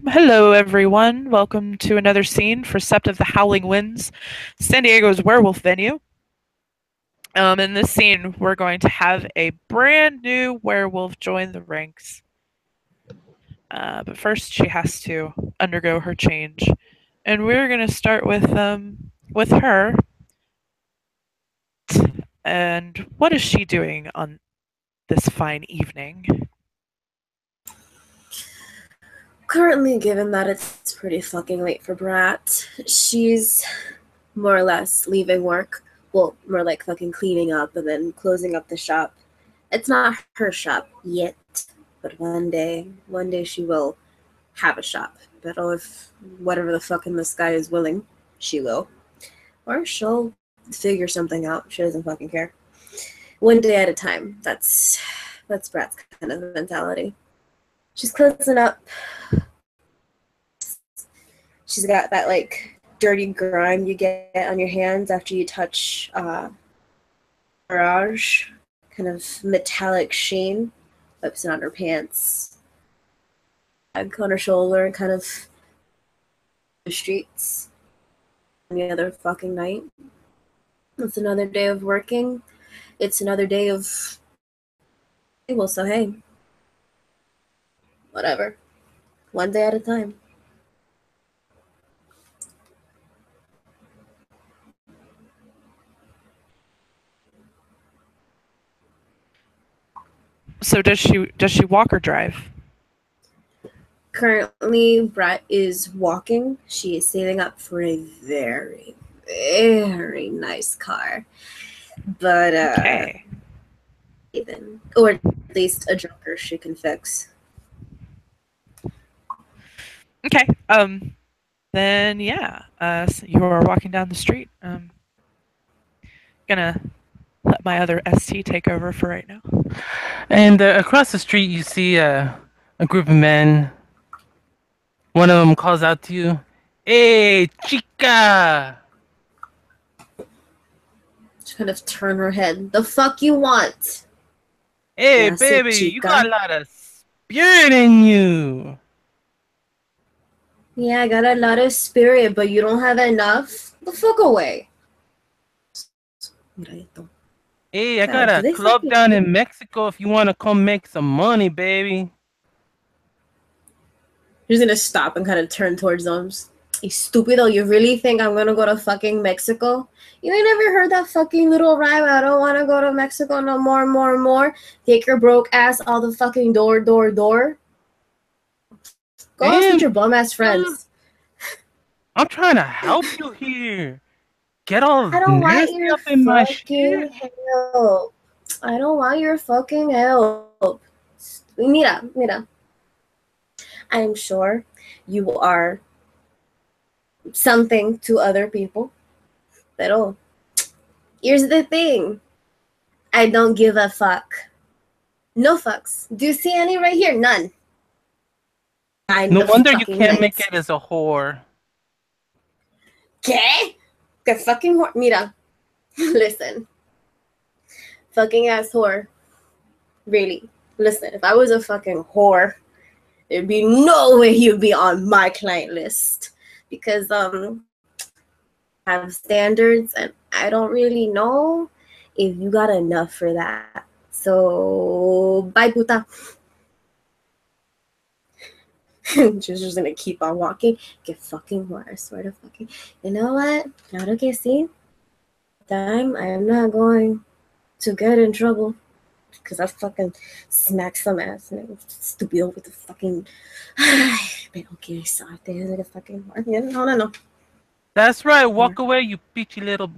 Hello, everyone. Welcome to another scene for Sept of the Howling Winds, San Diego's werewolf venue. In this scene, we're going to have a brand new werewolf join the ranks. But first, she has to undergo her change, and we're going to start with her. And what is she doing on this fine evening? Currently, given that it's pretty fucking late for Brat, she's more or less leaving work. Well, more like fucking cleaning up and then closing up the shop. It's not her shop yet, but one day she will have a shop. But if whatever the fuck in the sky is willing, she will. Or she'll figure something out. She doesn't fucking care. One day at a time. That's Brat's kind of mentality. She's closing up. She's got that like dirty grime you get on your hands after you touch garage, kind of metallic sheen. Wipes it on her pants, bag on her shoulder, and kind of the streets. Any other fucking night. It's another day of working. It's another day of. Well, so hey, whatever. One day at a time. So does she walk or drive? Currently, Brat is walking. She is saving up for a very, very nice car. But, Okay. even, or at least a junker she can fix. Okay. Then yeah. So you are walking down the street. Gonna let my other ST take over for right now. And across the street, you see a group of men. One of them calls out to you, "Hey, chica!" She kind of turn her head. The fuck you want? Hey, Yeah, baby, chica. you got a lot of spirit in you. Yeah, I got a lot of spirit, but you don't have enough? The fuck away. Hey, I got a club down in Mexico if you want to come make some money, baby. She's gonna stop and kind of turn towards them. You stupido, you really think I'm gonna go to fucking Mexico? You ain't never heard that fucking little rhyme, I don't wanna go to Mexico no more. Take your broke ass all the fucking door. Go out with your bum ass friends. I'm trying to help you here. Get all I don't want nasty your up in my fucking shit. help. I don't want your fucking help. Mira. I'm sure you are something to other people. Pero here's the thing. I don't give a fuck. No fucks. Do you see any right here? None. No wonder you can't make it as a whore. ¿Qué? Que fucking whore. Mira. Listen. Fucking ass whore. Really. Listen, if I was a fucking whore, there'd be no way you'd be on my client list. Because I have standards and I don't really know if you got enough for that. So bye puta. She's just gonna keep on walking. Get fucking whore. I swear to fucking. You know what? Claro que sí. Time I am not going to get in trouble because I fucking smack some ass and stupid with the fucking. Pero que sorte like a fucking whore. No. That's right. Walk away, you bitchy little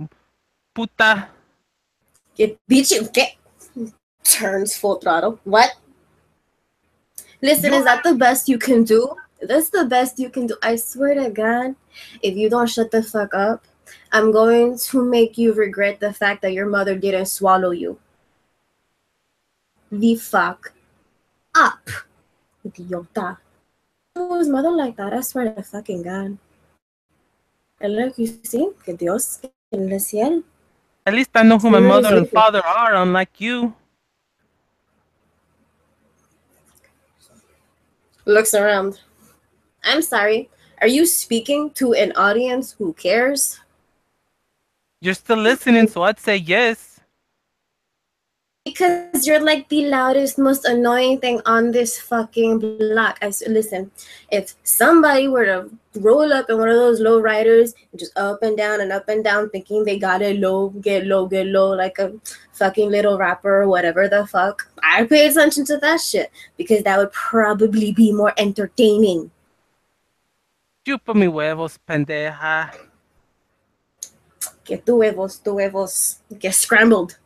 puta. Get bitchy. Get turns full throttle. What? Listen, is that the best you can do? That's the best you can do. I swear to God, if you don't shut the fuck up, I'm going to make you regret the fact that your mother didn't swallow you. The fuck up, idiota. Whose mother like that? I swear to fucking God. And look, you see, que Dios en el cielo. At least I know who my mother and father are, unlike you. Looks around. I'm sorry. Are you speaking to an audience who cares? You're still listening, so I'd say yes. Because you're like the loudest, most annoying thing on this fucking block. Listen, if somebody were to roll up in one of those low riders and just up and down, thinking they got it low, get low, like a fucking little rapper or whatever the fuck, I'd pay attention to that shit because that would probably be more entertaining. Chupa mi huevos, pendeja. Que tu huevos, get scrambled.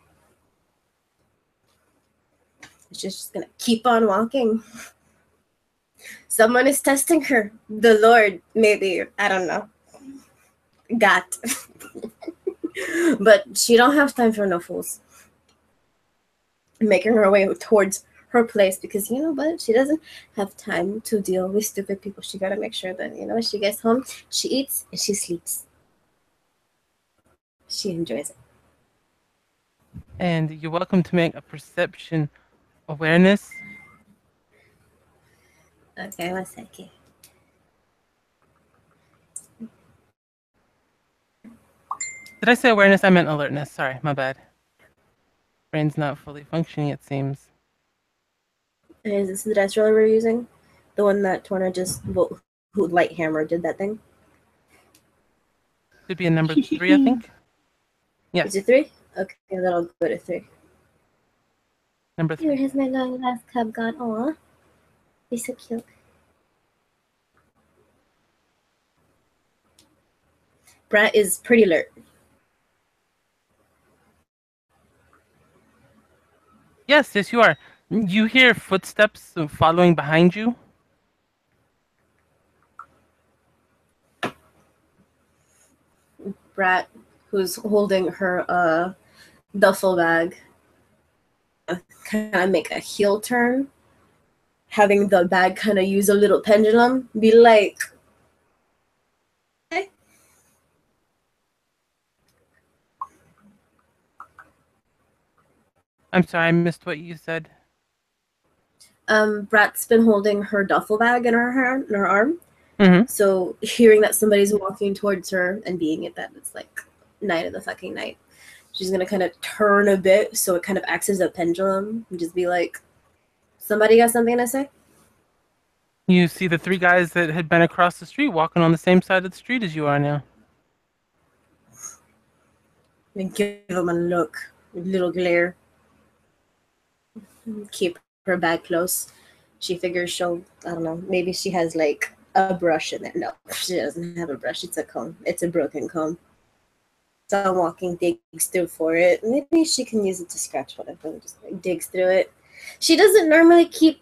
She's just gonna keep on walking. Someone is testing her. The Lord, maybe. I don't know. Got. But she don't have time for no fools. Making her way towards her place because you know what? She doesn't have time to deal with stupid people. She gotta make sure that, you know, when she gets home, she eats and she sleeps. She enjoys it. And you're welcome to make a perception awareness. Okay, one second. Did I say awareness? I meant alertness. Sorry, my bad. Brain's not fully functioning, it seems. Is this the dice roller we're using? The one that Torna just, who light hammer did that thing? Should be a number 3, I think. Yeah. Is it 3? Okay, then I'll go to 3. Number 3. Here has my long last cub gone. Aw. He's so cute. Brat is pretty alert. Yes, you are. You hear footsteps following behind you. Brat, who's holding her duffel bag, kind of make a heel turn, having the bag kind of use a little pendulum, be like, hey. I'm sorry, I missed what you said. Brat's been holding her duffel bag in her hand, in her arm. Mm-hmm. So hearing that somebody's walking towards her and being it that it's like night of the fucking night, she's gonna kind of turn a bit so it kind of acts as a pendulum and just be like, somebody got something to say? You see the 3 guys that had been across the street walking on the same side of the street as you are now. And give them a look, a little glare. Keep her bag close. She figures she'll, I don't know, maybe she has like a brush in there. No, she doesn't have a brush. It's a comb. It's a broken comb. So walking digs through for it. Maybe she can use it to scratch whatever. Just like digs through it. She doesn't normally keep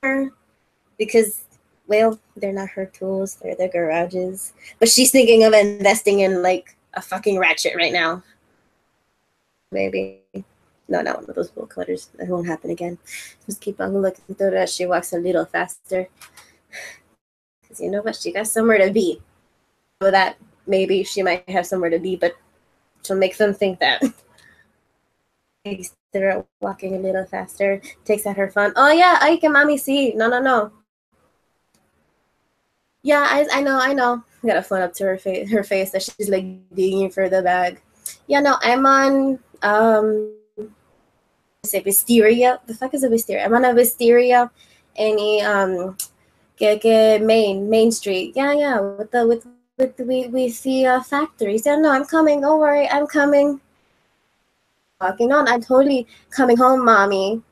her because, well, they're not her tools. They're the garages. But she's thinking of investing in like a fucking ratchet right now. Maybe. No, not one of those bolt cutters. That won't happen again. Just keep on looking through that. She walks a little faster. Because you know what? She got somewhere to be. So that maybe she might have somewhere to be, but she'll make them think that. They're walking a little faster. Takes out her phone. Oh, yeah, I can mommy see. No. Yeah, I know. Got a phone up to her face that she's like digging for the bag. Yeah, no, I'm on say Wisteria. The fuck is a Wisteria? I'm on a Wisteria, any Main Street. Yeah, with the factories. Yeah, no, I'm coming. Don't worry, I'm coming. Walking on. I'm totally coming home, mommy.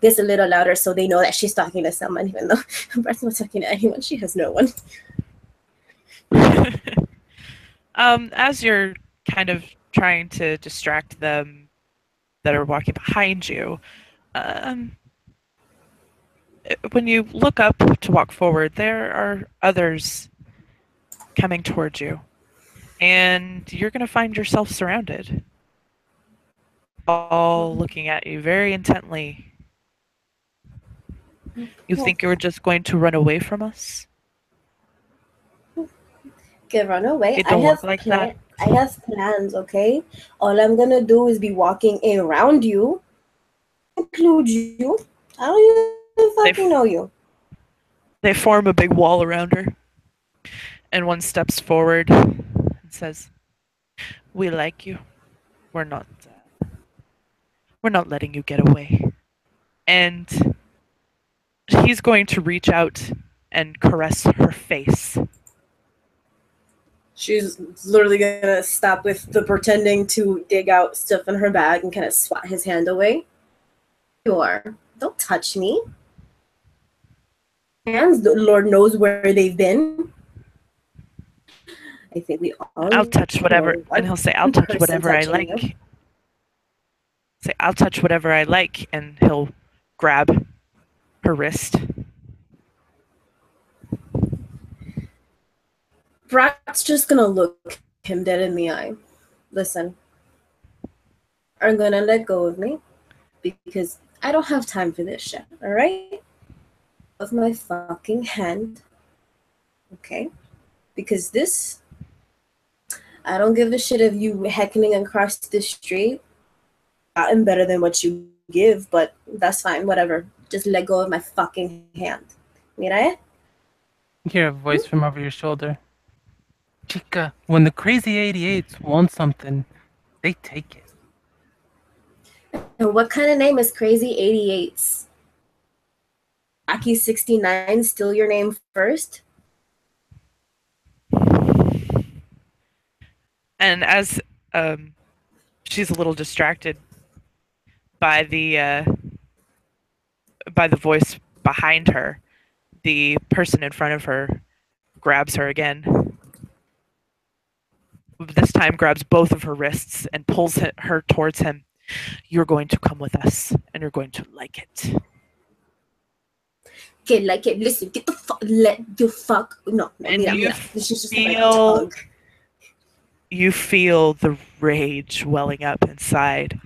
Gets a little louder so they know that she's talking to someone, even though Brat's not talking to anyone. She has no one. As you're kind of trying to distract them that are walking behind you, when you look up to walk forward, there are others coming towards you, and you're going to find yourself surrounded, all looking at you very intently. You think you're just going to run away from us? Can run away. It don't work like that. I have plans, okay? All I'm gonna do is be walking around you, include you. I don't even fucking know you. They form a big wall around her. And one steps forward and says, "We like you. We're not letting you get away." And he's going to reach out and caress her face. She's literally gonna stop with the pretending to dig out stuff in her bag and kind of swat his hand away. Don't touch me. Hands, the Lord knows where they've been. I think we all. I'll touch whatever, and he'll say, "I'll touch person whatever I touching like." you. Say, "I'll touch whatever I like," and he'll grab her wrist. Brat's just gonna look him dead in the eye. Listen, are gonna let go of me because I don't have time for this shit. All right, of my fucking hand. Okay, because this, I don't give a shit if you heckling across the street. Gotten better than what you give, but that's fine. Whatever. Just let go of my fucking hand. Mira, You hear a voice from over your shoulder. Chica, when the crazy 88s want something, they take it. And what kind of name is Crazy 88s? Aki 69 still your name first? And as she's a little distracted by the voice behind her, the person in front of her grabs her again. This time grabs both of her wrists and pulls her towards him. "You're going to come with us, and you're going to like it." Okay, like it. Listen, get the fuck. Let you fuck. No, And mira. This is just like a feel tug. you feel the rage welling up inside,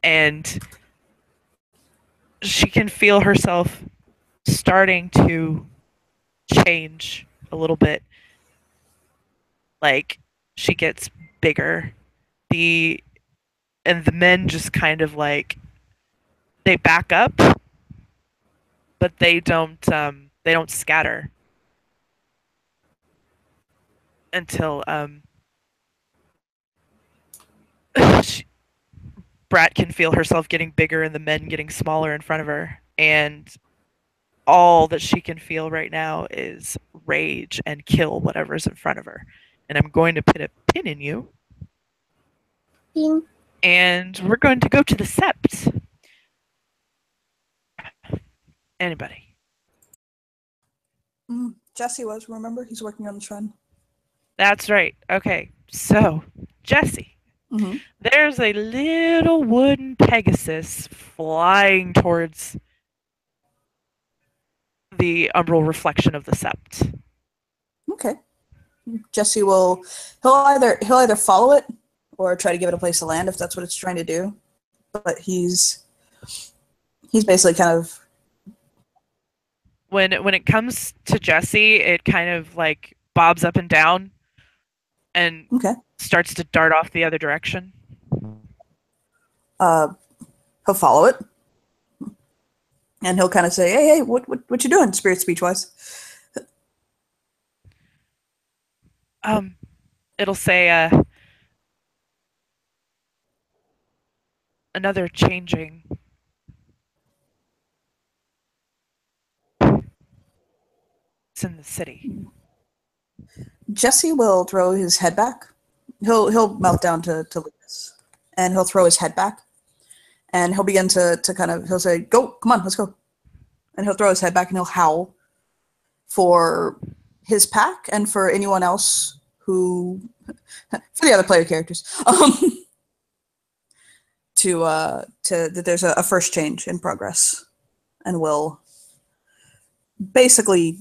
and she can feel herself starting to change a little bit. Like she gets bigger. The men just kind of like they back up, but they don't scatter until Brat can feel herself getting bigger and the men getting smaller in front of her, and all that she can feel right now is rage and kill whatever's in front of her. And I'm going to put a pin in you. Bing. And we're going to go to the sept. Anybody? Jesse was, remember? He's working on the shrine. That's right. Okay, so Jesse, there's a little wooden Pegasus flying towards the umbral reflection of the sept. Okay. Jesse will he'll either follow it or try to give it a place to land if that's what it's trying to do. But he's basically kind of when it comes to Jesse, it kind of like bobs up and down and starts to dart off the other direction. He'll follow it. And he'll kind of say, "Hey, what you doing, spirit speech wise?" It'll say another changing. It's in the city. Jesse will throw his head back. He'll melt down to Lucas, and he'll throw his head back, and he'll begin to kind of he'll say, "Go, come on, let's go," and he'll throw his head back and he'll howl for his pack and for anyone else who for the other player characters to that there's a first change in progress, and will basically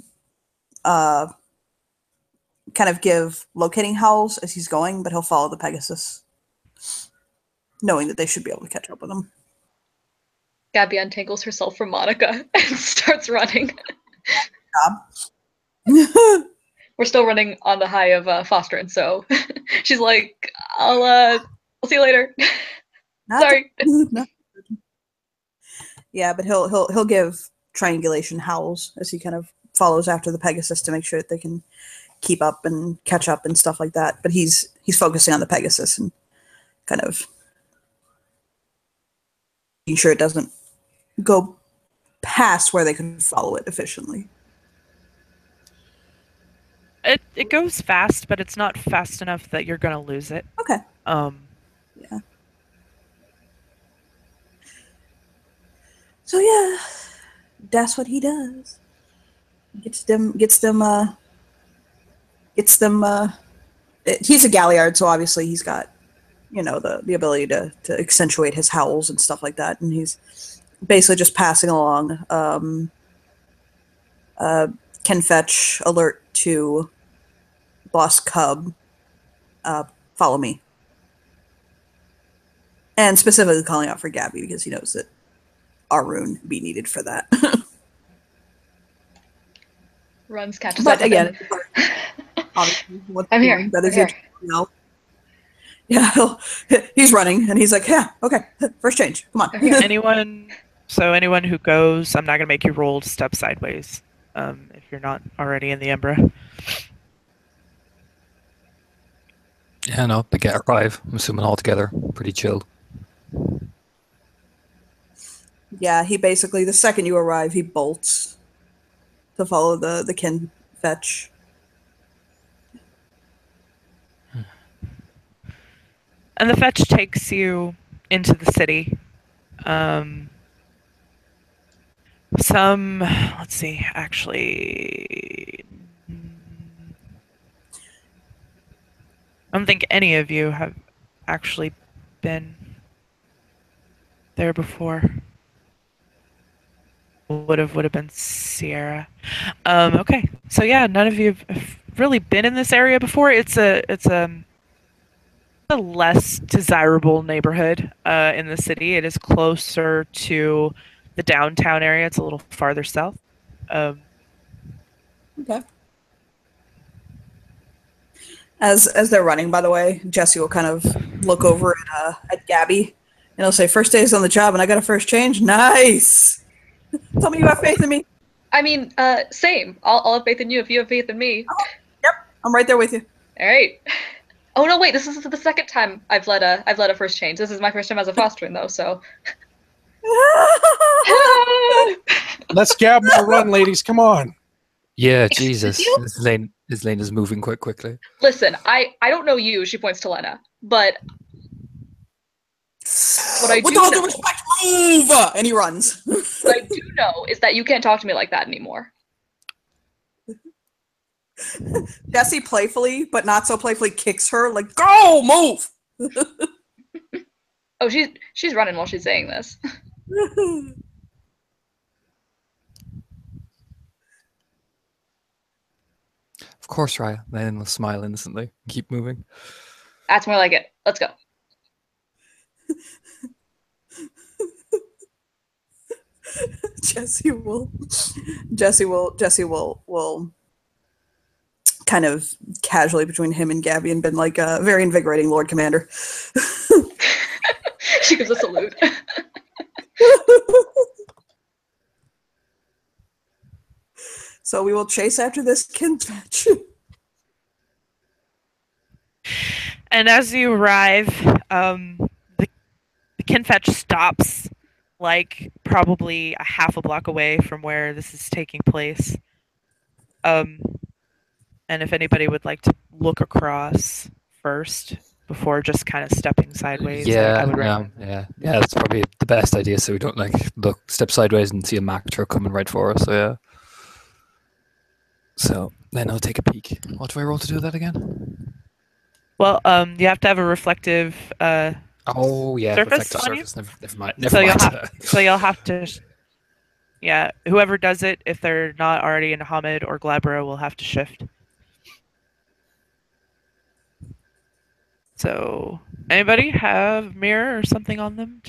kind of give locating howls as he's going, but he'll follow the Pegasus, knowing that they should be able to catch up with him. Gabby untangles herself from Monica and starts running. We're still running on the high of Fosterin, so she's like, I'll see you later. Sorry. Yeah, but he'll give triangulation howls as he kind of follows after the Pegasus to make sure that they can keep up and catch up and stuff like that. But he's focusing on the Pegasus and kind of making sure it doesn't go past where they can follow it efficiently. It goes fast, but it's not fast enough that you're gonna lose it. Okay. Yeah. So yeah, that's what he does. Gets them. He's a Galliard, so obviously he's got, the ability to accentuate his howls and stuff like that, and he's basically just passing along. Can fetch alert to Boss Cub. Follow me, and specifically calling out for Gabby because he knows that Arun be needed for that. Runs, catches But up. again, obviously, I'm here. That is I'm your, yeah, he's running, and he's like, yeah, okay, first change, come on. Anyone who goes, I'm not gonna make you roll to step sideways, if you're not already in the Umbra. Yeah, no, they get arrive. I'm assuming all together, pretty chill. Yeah, he basically, the second you arrive, he bolts to follow the kin fetch. And the fetch takes you into the city. Let's see, actually, I don't think any of you have actually been there before. Would have been Sierra. Okay, so yeah, none of you have really been in this area before. It's a less desirable neighborhood in the city. It is closer to the downtown area. It's a little farther south. Okay. As they're running, by the way, Jesse will kind of look over at Gabby, and he'll say, "First day's on the job, and I got a first change. Nice. Tell me you have faith in me." I mean, same. I'll have faith in you if you have faith in me. Oh, yep, I'm right there with you. All right. Oh no, wait. This is the second time I've led a first change. This is my first time as a fostering, though. So. Let's gab more run, ladies. Come on. Yeah, Jesus. His lane is moving quite quickly. Listen, I don't know you. She points to Lena, but what I do With all know, due respect, move! And he runs. what I do know is that you can't talk to me like that anymore. Jesse playfully, but not so playfully, kicks her like, "Go, move!" Oh, she's running while she's saying this. Of course, Raya. Then they'll smile innocently and keep moving. That's more like it. Let's go. Jesse will kind of casually between him and Gabby and been like, very invigorating, Lord Commander. She gives a salute. So we will chase after this kin fetch. And as you arrive, the kin fetch stops, like probably a half a block away from where this is taking place. And if anybody would like to look across first before just kind of stepping sideways, I would recommend. Yeah. That's probably the best idea, so we don't step sideways and see a Mack truck coming right for us. So yeah. So then I'll take a peek. What do I roll to do that again? Well, you have to have a reflective Oh yeah, surface reflective on you. surface. Never mind. So you'll have to. Yeah, whoever does it, if they're not already in Hamid or Glabra, will have to shift. So, anybody have mirror or something on them?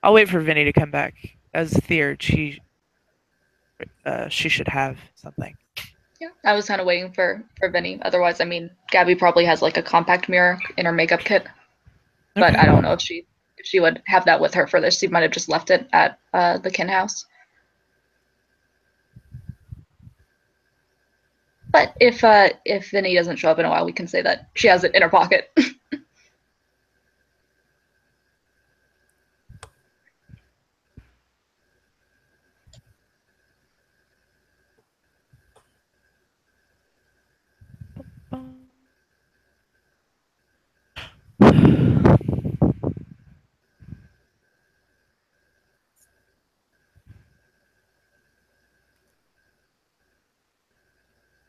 I'll wait for Vinny to come back. As Theurge, she should have something. Yeah, I was kind of waiting for Vinny. Otherwise, I mean, Gabby probably has like a compact mirror in her makeup kit, but Okay. I don't know if she would have that with her for this. She might have just left it at the kin house. But if Vinny doesn't show up in a while, we can say that she has it in her pocket.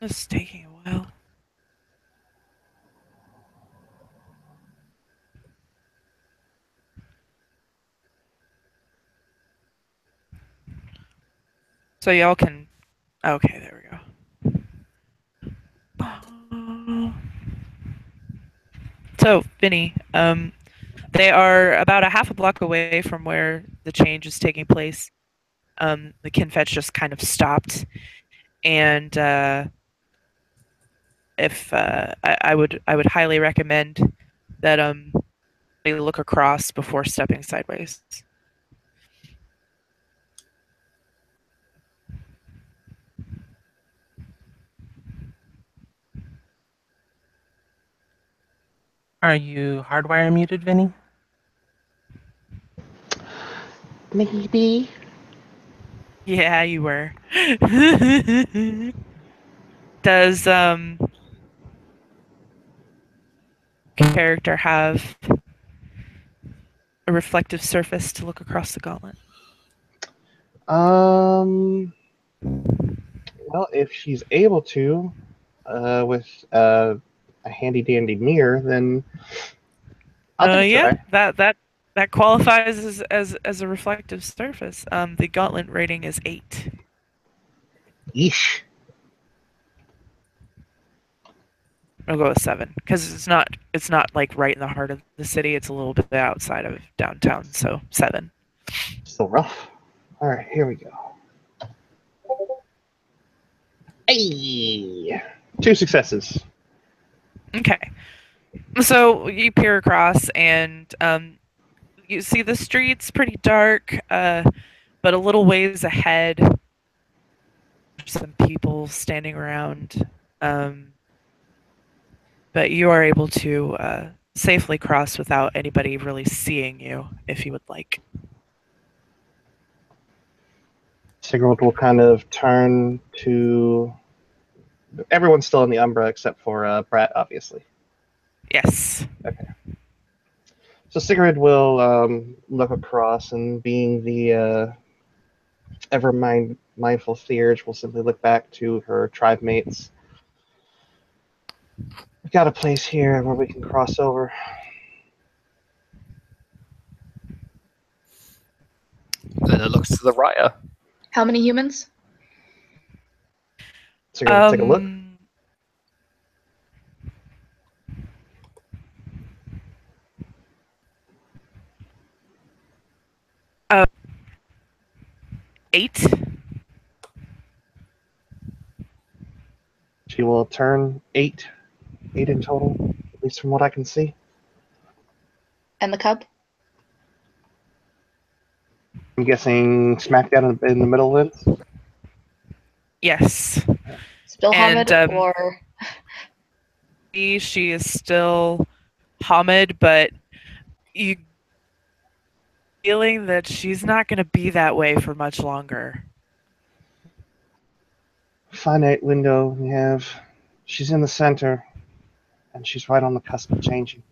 This is taking a while. So y'all can. Okay, there we go. So, Vinny, they are about a half a block away from where the change is taking place. The kinfetch just kind of stopped, and if I would highly recommend that you look across before stepping sideways. Are you hardwire muted, Vinny? Maybe. Yeah, you were. Does character have a reflective surface to look across the gauntlet? Well, if she's able to, with a handy dandy mirror, then I'll give it Yeah, a try. that qualifies as a reflective surface. The gauntlet rating is 8. Yeesh. I'll go with 7 because it's not like right in the heart of the city. It's a little bit outside of downtown, so 7. Still rough. All right, here we go. Hey, 2 successes. Okay, so you peer across and you see the streets pretty dark, but a little ways ahead, some people standing around. But you are able to safely cross without anybody really seeing you, if you would like. Sigurd will kind of turn to. Everyone's still in the Umbra except for Brat, obviously. Yes. Okay. So Sigrid will look across, and being the ever mindful Theurge, will simply look back to her tribe mates. We've got a place here where we can cross over. Then it looks to the right. How many humans? Sigrid will take a look. 8. She will turn 8 in total, at least from what I can see. And the cub? I'm guessing smack down in the middle of it. Yes. Still And, Hamid or she is still Hamid, but you feeling that she's not going to be that way for much longer. Finite window we have. She's in the center, and she's right on the cusp of changing.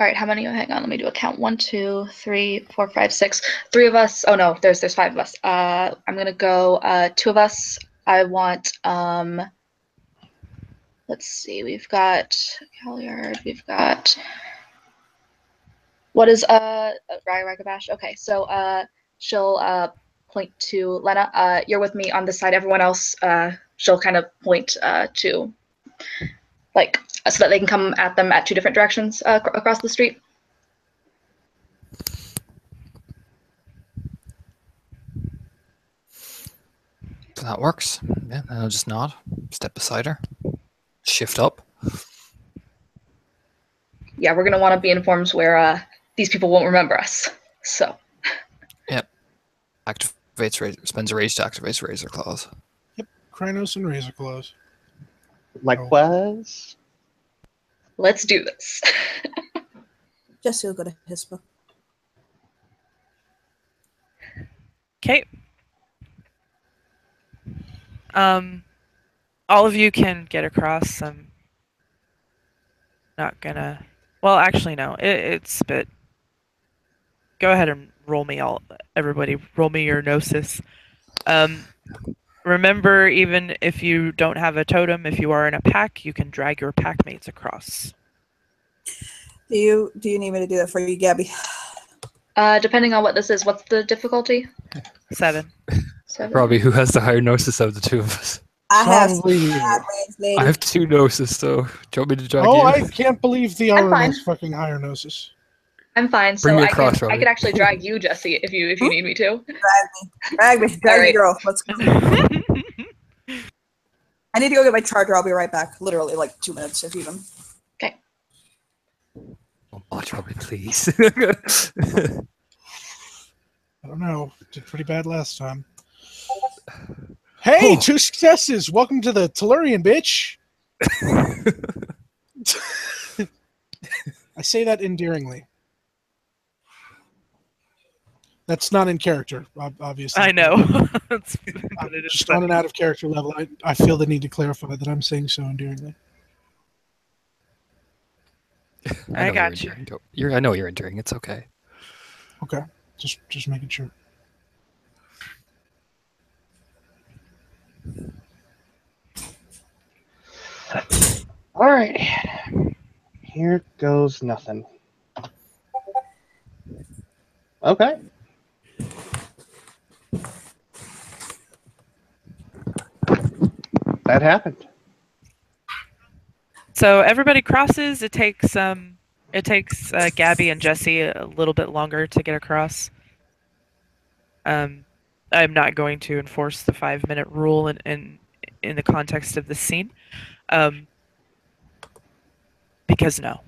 all right, how many? Hang on, let me do a count. 1, 2, 3, 4, 5, 6. 3 of us. Oh no, there's 5 of us. I'm gonna go 2 of us. I want let's see, we've got Galliard, we've got what is Ragabash? Okay, so she'll point to Lena. You're with me on this side. Everyone else, she'll kind of point to like so that they can come at them at 2 different directions across the street. That works. Yeah, and I'll just nod, step beside her, shift up. Yeah, we're gonna want to be in forms where these people won't remember us. So. Yep. Spends a rage to activate Razor Claws. Yep, Krynos and Razor Claws. Likewise. Let's do this. Jesse will go to Hispa. Okay. All of you can get across. I'm not gonna. Well, actually, no. It's a bit. Go ahead and roll me all. Everybody, roll me your gnosis. Remember, even if you don't have a totem, if you are in a pack, you can drag your pack mates across. Do you need me to do that for you, Gabby? Depending on what this is, what's the difficulty? 7. 7. Robbie, who has the higher gnosis out of the two of us? I have Probably you. lady. I have 2 gnosis, so do you want me to drag Oh, you? I can't believe the I'm other fine. has fucking higher gnosis. I'm fine. Bring So me I across, could Robbie. actually drag you, Jesse, if you need me to. Drag me, Alright. girl. Let's go. I need to go get my charger. I'll be right back. Literally, like 2 minutes, if even. Okay. Oh, watch Robbie, please. I don't know. Did pretty bad last time. Hey, 2 successes. Welcome to the Tellurian, bitch. I say that endearingly. That's not in character, obviously. I know. But it is Just on an funny. out of character level, I feel the need to clarify that I'm saying so endearingly. I know got you're enduring. I know you're enduring. It's okay. Okay, just making sure. All right. Here goes nothing. Okay. That happened. So everybody crosses. It takes Gabby and Jesse a little bit longer to get across. I'm not going to enforce the 5-minute rule in the context of the scene, because no.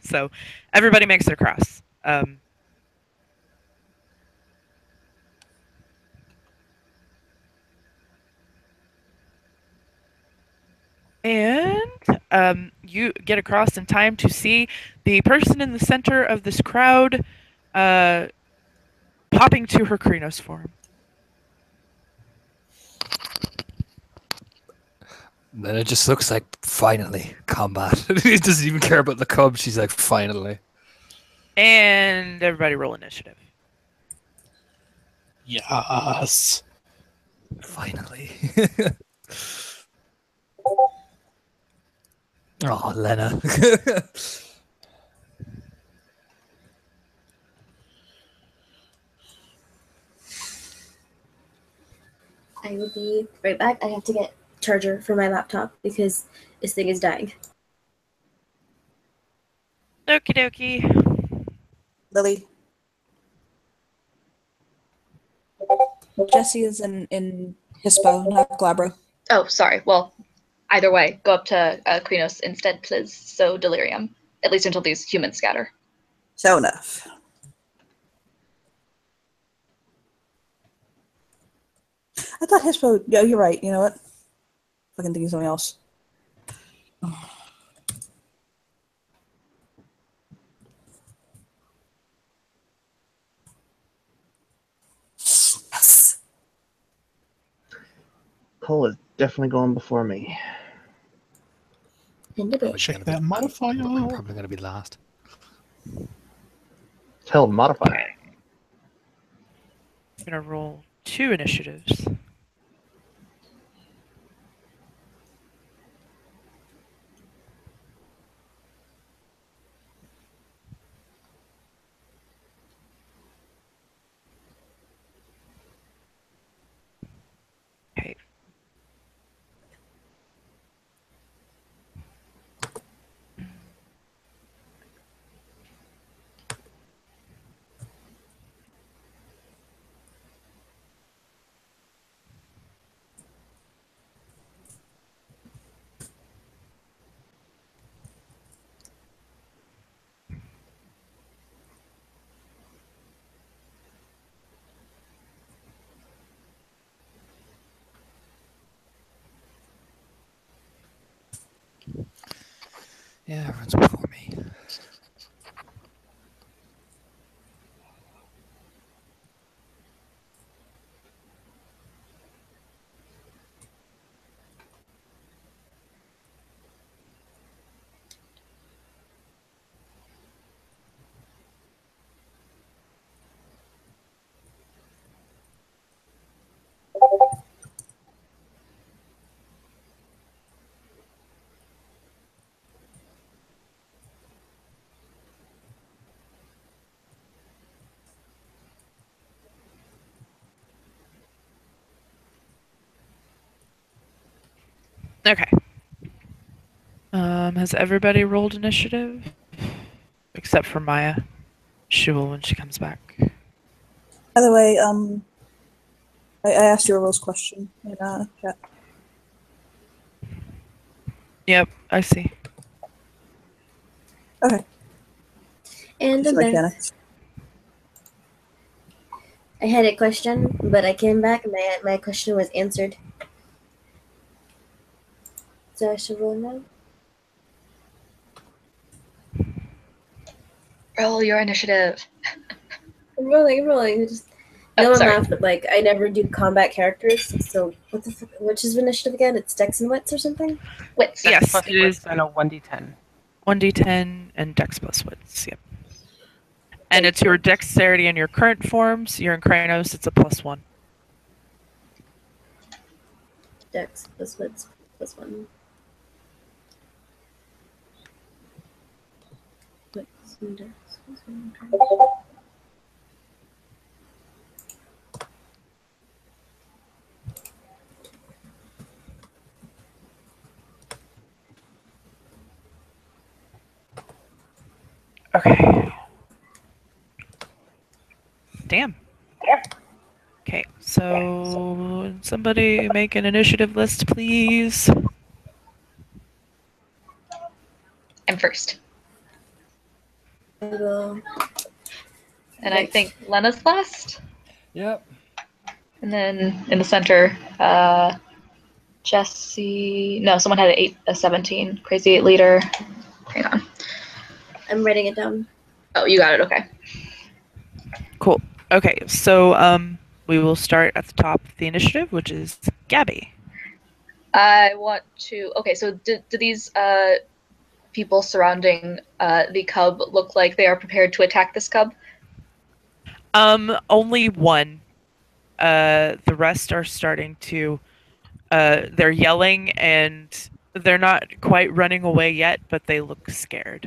So everybody makes it across. And you get across in time to see the person in the center of this crowd popping to her Krynos form. Then it just looks like finally combat. He doesn't even care about the cub. She's like, finally. And everybody roll initiative. Yes. Finally. Oh, Lena. I will be right back. I have to get charger for my laptop because this thing is dying. Okie dokie. Lily. Jesse is in Hispo, not Glabro. Oh, sorry. Well, either way, go up to Krynos instead, please. So delirium, at least until these humans scatter. So enough. I thought Hispo. Yeah, you're right. You know what? Fucking think of something else. Yes. Cole is definitely going before me. In a bit. Check that modifier. Probably gonna be last. Tell modifier. Okay. I'm gonna roll 2 initiatives. Okay. Yeah, everyone's before me. Okay. Has everybody rolled initiative? Except for Maya. She will when she comes back. By the way, I asked you a Rose question in chat. Yep, I see. Okay. And Just I'm back. mechanics. I had a question, but I came back and my question was answered. So I should roll now? Roll your initiative. I'm rolling. Just Oh, no one sorry. laughed, but like I never do combat characters, so what the fuck? Which is initiative again? It's Dex and Wits or something? Wits. Yes, Plus it is and a 1d10. 1d10 and Dex plus Wits. Yep. And Thank it's your you. dexterity in your current forms. You're in Kranos, it's a +1. Dex plus Wits plus 1. Wits and Dex plus 1. Okay. Damn. Okay, so somebody make an initiative list, please. I'm first. I will. And I think Lena's last. Yep. And then in the center, Jesse. No, someone had a 17. Crazy 8 leader. Hang on. I'm writing it down. Oh, you got it. Okay. Cool. Okay, so we will start at the top of the initiative, which is Gabby. I want to. Okay, so do these people surrounding the cub look like they are prepared to attack this cub? Only one. The rest are starting to. They're yelling and they're not quite running away yet, but they look scared.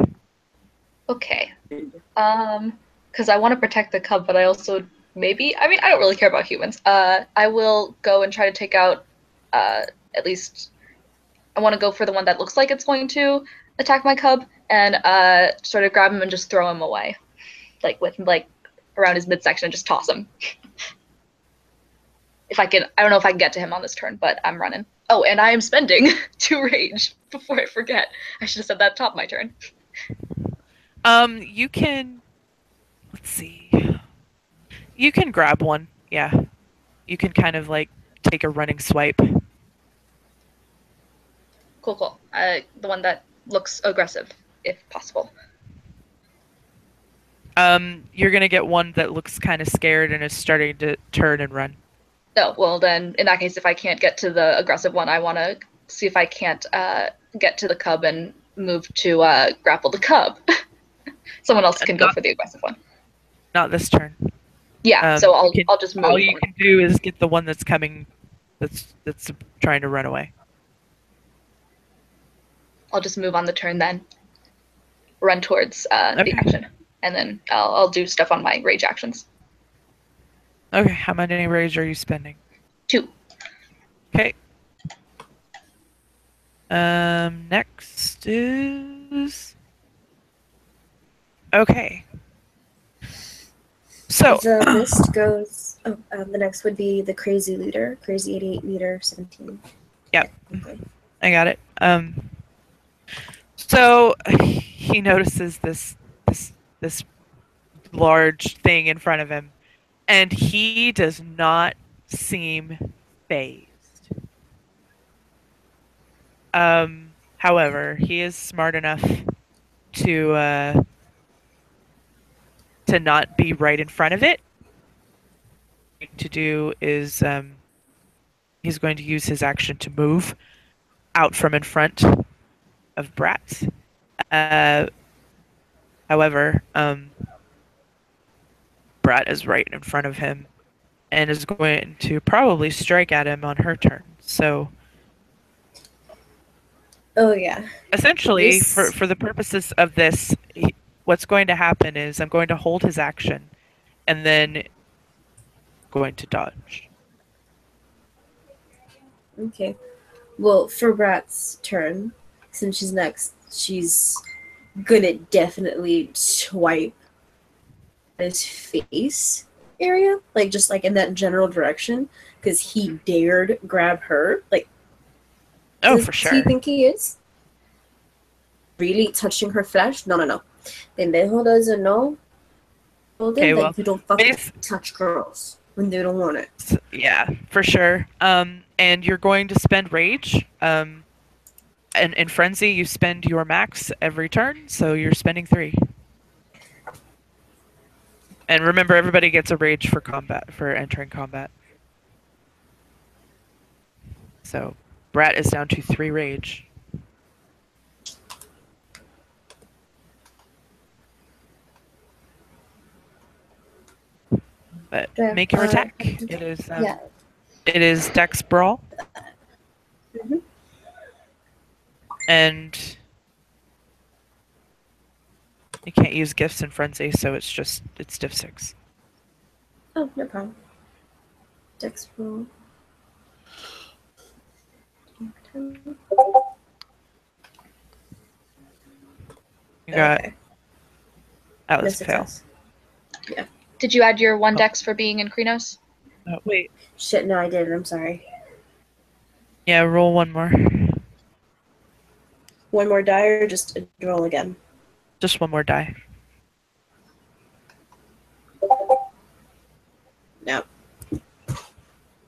Okay. Because I want to protect the cub, but I also maybe. I mean, I don't really care about humans. I will go and try to take out. At least, I want to go for the one that looks like it's going to attack my cub, and sort of grab him and just throw him away, like with like around his midsection, and just toss him. If I can, I don't know if I can get to him on this turn, but I'm running. Oh, and I am spending 2 rage before I forget. I should have said that top of my turn. You can. Let's see. You can grab one. Yeah. You can kind of like take a running swipe. Cool. The one that looks aggressive, if possible. You're gonna get one that looks kind of scared and is starting to turn and run. No, well then, in that case, if I can't get to the aggressive one, I want to see if I can't get to the cub and move to grapple the cub. Someone else can go for the aggressive one. Not this turn. Yeah, so I'll just move. All you can do is get the one that's coming, that's trying to run away. I'll just move on the turn then. Run towards the Okay. action, and then I'll do stuff on my rage actions. Okay, how many rage are you spending? 2. Okay. Next is. Okay. So The list goes. Oh, the next would be the crazy leader, crazy 88 leader 17. Yep. Okay. I got it. So he notices this large thing in front of him, and he does not seem phased. However, he is smart enough to not be right in front of it. To do is he's going to use his action to move out from in front of Brat. However, Brat is right in front of him and is going to probably strike at him on her turn. So Oh yeah. essentially, This- for the purposes of this, what's going to happen is I'm going to hold his action and then going to dodge. Okay. Well, for Brat's turn, since she's next, she's gonna definitely swipe his face area, like just like in that general direction, because he dared grab her. Like, Oh, does for he sure. think he is really touching her flesh? No, no, no. Pendejo doesn't know. Told him Okay, that well, you don't fucking base- touch girls when they don't want it. Yeah, for sure. And you're going to spend rage. And in frenzy, you spend your max every turn, so you're spending 3. And remember, everybody gets a rage for combat for entering combat. So Brat is down to 3 rage. But Yeah, make your attack. It is yeah. it is Dex Brawl. Mhm. And you can't use gifts in frenzy, so it's diff 6. Oh, no problem. Dex roll. You got Okay. that No was a fail. success. Did you add your 1 dex for being in Krenos? Oh, wait. Shit, no, I didn't. I'm sorry. Yeah, roll one more. One more die or just roll again? Just one more die. No.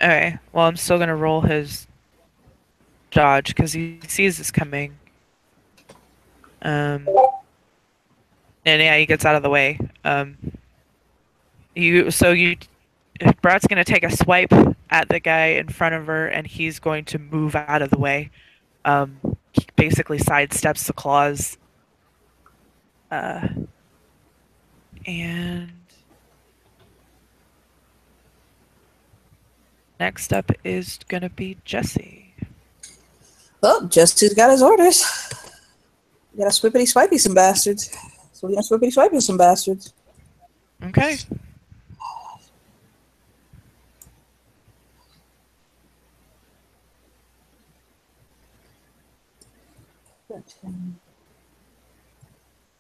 Okay. Well, I'm still gonna roll his dodge because he sees this coming. And yeah, he gets out of the way. Brat's gonna take a swipe at the guy in front of her, and he's going to move out of the way. He basically sidesteps the claws. And next up is gonna be Jesse. Well, Jesse's got his orders. You gotta swippity swipey some bastards. So we're gonna swippity swipey some bastards. Okay.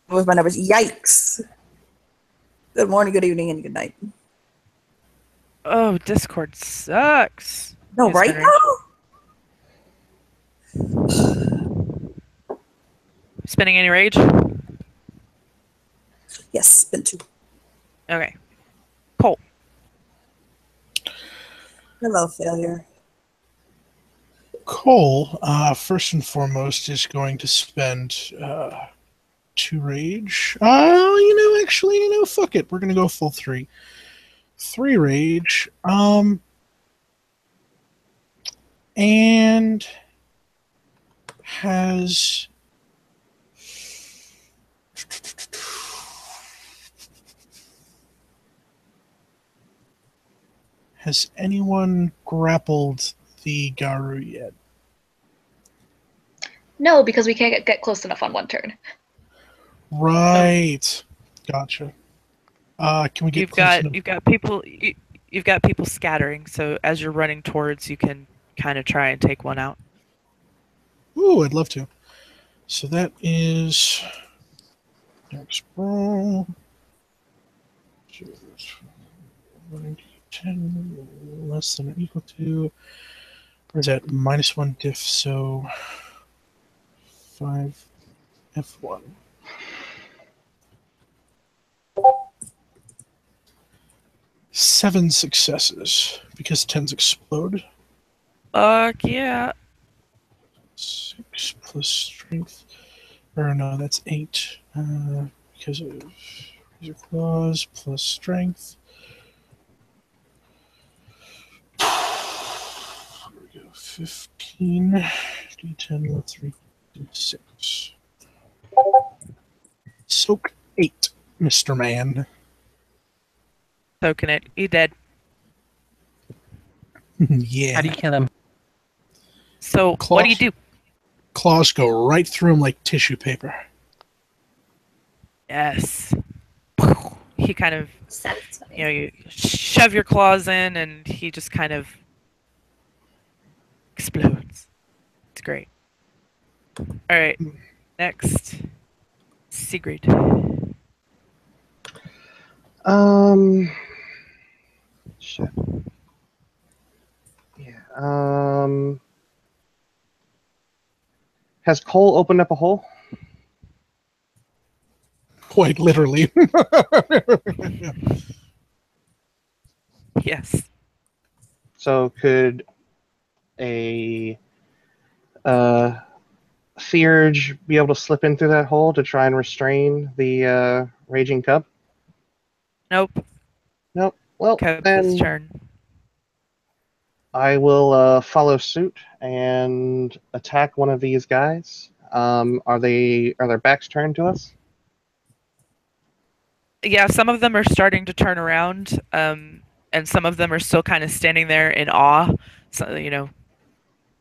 With my numbers. Yikes. Good morning, good evening, and good night. Oh, Discord sucks. No, He's right been now? Spending any rage? Yes, been 2. Okay. Colt. Hello, failure. Cole, first and foremost, is going to spend 2 rage. Fuck it. We're gonna go full 3. 3 rage. And has anyone grappled the Garu yet? No, because we can't get close enough on 1 turn. Right. Gotcha. Can we get You've close got enough? you've got people scattering, so as you're running towards, you can kind of try and take one out. Ooh, I'd love to. So that is Dex Brawl. 10 less than or equal to, or is that -1 diff? So 5 F1. Seven successes because 10s explode. Fuck yeah. 6 plus strength. Or no, that's 8. Because of your claws plus strength. Here we go. 15. D10, 3, D6. Soak 8, Mr. Man. Soaking it. He dead. Yeah. How do you kill him? So what do you do? Claws go right through him like tissue paper. Yes. He kind of, Satisfying. you shove your claws in, and he just kind of explodes. It's great. All right. Next, Sigrid. Shit. Yeah. Has Cole opened up a hole? Quite literally. Yes. So could a Theurge be able to slip in through that hole to try and restrain the raging cub? Nope. Nope. Well, Cub's then turn. I will follow suit and attack one of these guys. Are their backs turned to us? Yeah, some of them are starting to turn around, and some of them are still kind of standing there in awe. So,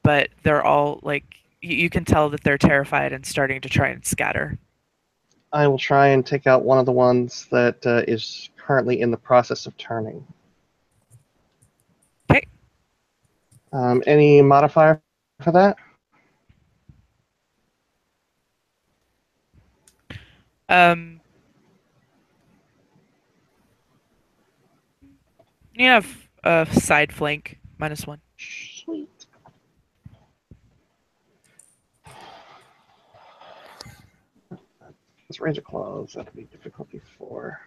but they're all like, you can tell that they're terrified and starting to try and scatter. I will try and take out one of the ones that is currently in the process of turning. Okay. Any modifier for that? Um, you have a side flank -1. Sweet. Let's raise a claws. That'll be difficulty 4.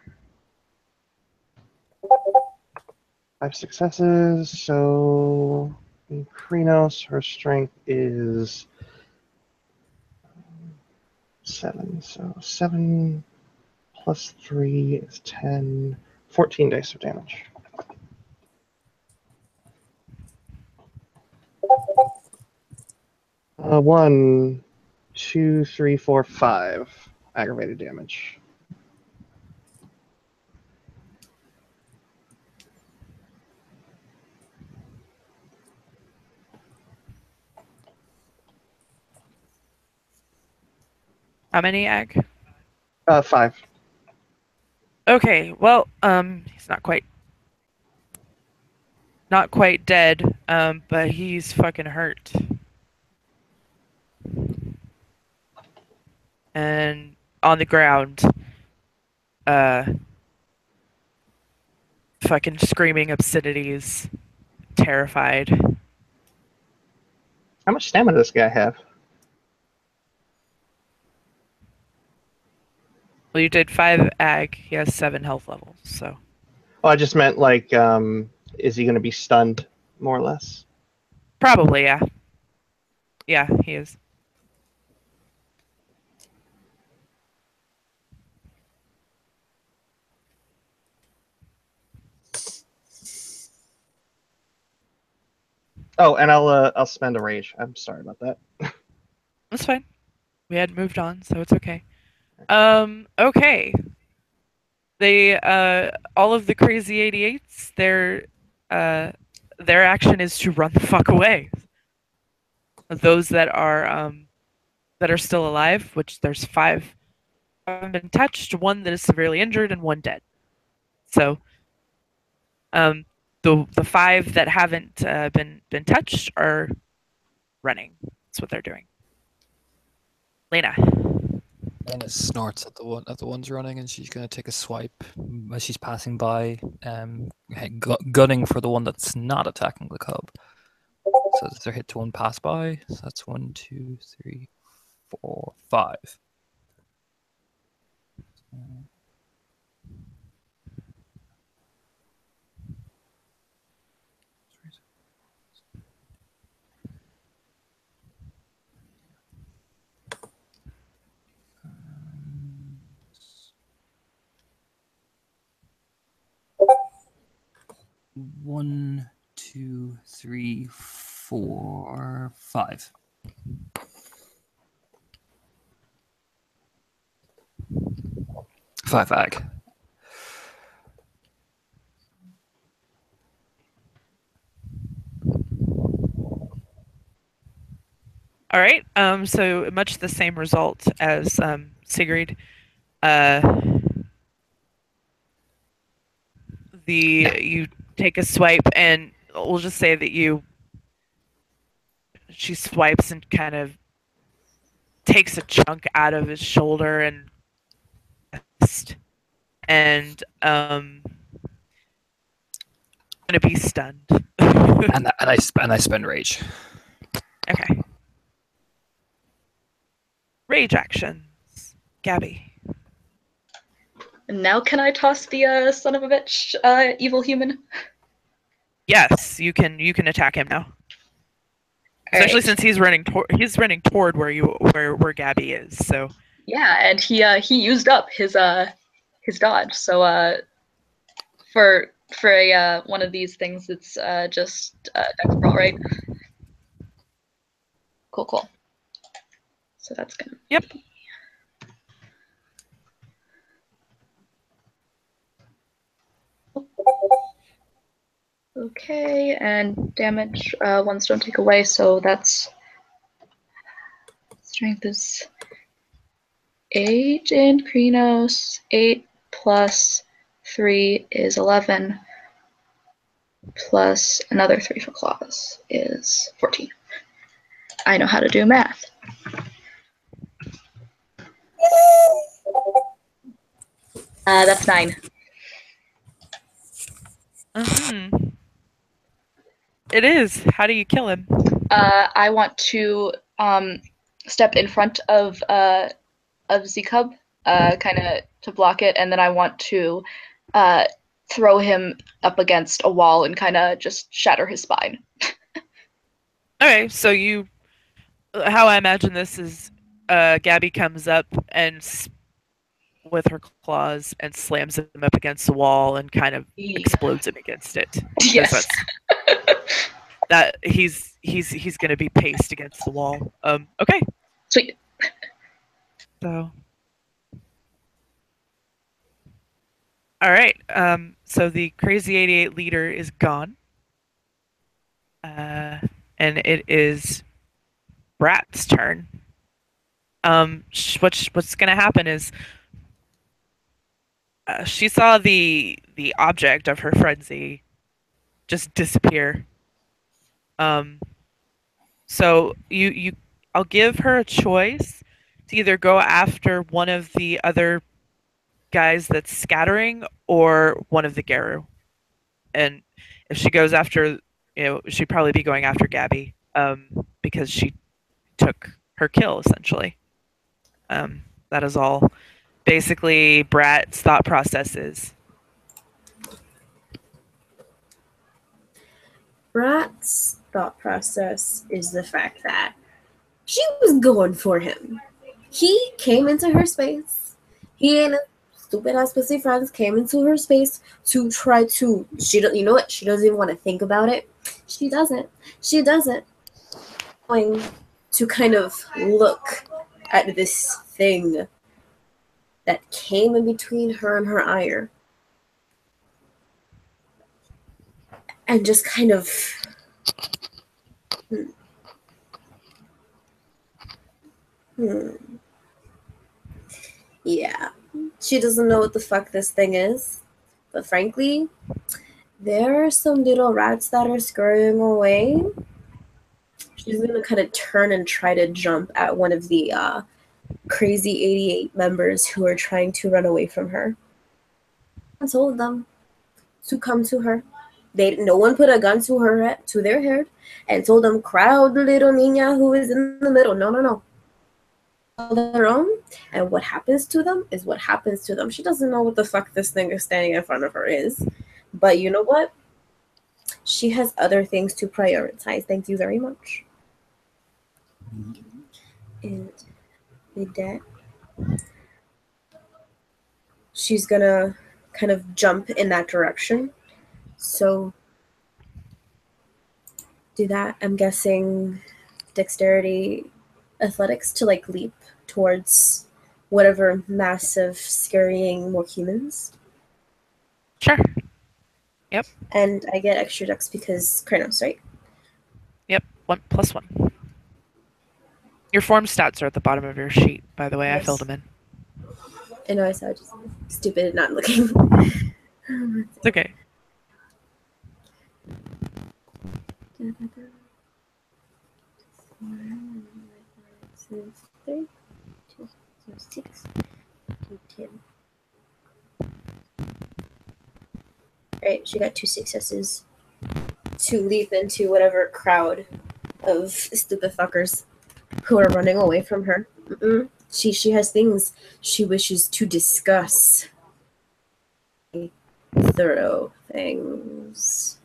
5 successes. So in Krynos, her strength is 7. So 7 plus 3 is 10. 14 dice of damage. One, two, three, four, 5 aggravated damage. How many ag? 5. Okay, well, he's not quite dead, but he's fucking hurt. And on the ground, fucking screaming obscenities, terrified. How much stamina does this guy have? Well, you did 5 ag. He has 7 health levels, so Oh, I just meant like, is he going to be stunned, more or less? probably, yeah. Yeah, he is. Oh, and I'll spend a rage. I'm sorry about that. That's fine. We had moved on, so it's okay. Okay. They all of the crazy 88s, their action is to run the fuck away. Those that are still alive, which there's 5 haven't been touched, 1 that is severely injured, and 1 dead. So the 5 that haven't been touched are running. That's what they're doing. Lena. Lena snorts at the ones running, and she's going to take a swipe as she's passing by, gunning for the one that's not attacking the cub. So that's their hit to one pass by. So that's 1, 2, 3, 4, 5. 1, 2, 3, 4, 5. Five ag. All right. So much the same result as Sigrid. You take a swipe, and we'll just say that she swipes and kind of takes a chunk out of his shoulder and gonna be stunned. And I spend rage. Okay. Rage actions. Gabby. Now can I toss the son of a bitch evil human? Yes, you can attack him now. Especially Alright. since he's running toward where Gabby is. So Yeah, and he used up his dodge. So for a one of these things, it's just dex roll, right? Cool. So that's gonna. Yep. Okay, and damage ones don't take away, so that's strength is 8 in Krinos. 8 plus 3 is 11. Plus another 3 for claws is 14. I know how to do math. That's 9. It is. How do you kill him? I want to step in front of Z-Cub, kind of to block it, and then I want to throw him up against a wall and kind of just shatter his spine. Okay, so how I imagine this is Gabby comes up and with her claws and slams him up against the wall and kind of explodes him against it. Yes. That he's gonna be paced against the wall. Okay. Sweet. So. All right. So the Crazy 88 leader is gone. And it is Brat's turn. What's gonna happen is she saw the object of her frenzy just disappear. So I'll give her a choice to either go after one of the other guys that's scattering or one of the Garu. And if she goes after, she'd probably be going after Gabby, because she took her kill essentially. That is all. Basically, Brat's thought process is. Brat's thought process is the fact that she was going for him. He came into her space. He and stupid ass pussy friends came into her space to try to. You know what? She doesn't even want to think about it. She doesn't. Going to kind of look at this thing that came in between her and her ire. And just kind of Yeah. She doesn't know what the fuck this thing is. But frankly, there are some little rats that are scurrying away. She's gonna kind of turn and try to jump at one of the crazy 88 members who are trying to run away from her. I told them to come to her. No one put a gun to their head and told them, crowd the little niña who is in the middle. No. Their own, and what happens to them is what happens to them. She doesn't know what the fuck this thing is standing in front of her is. But you know what? She has other things to prioritize. Thank you very much. And with that, she's gonna kind of jump in that direction. So do that. I'm guessing dexterity, athletics to like leap towards whatever massive scurrying more humans. Sure. And I get extra dex because Kranos, right? Yep. 1+1. Your form stats are at the bottom of your sheet, by the way. Yes. I filled them in. I know I saw just stupid and not looking. It's okay. Three, two, 6, 10. Alright, she got 2 successes to leap into whatever crowd of stupid fuckers who are running away from her. She has things she wishes to discuss. Thorough things.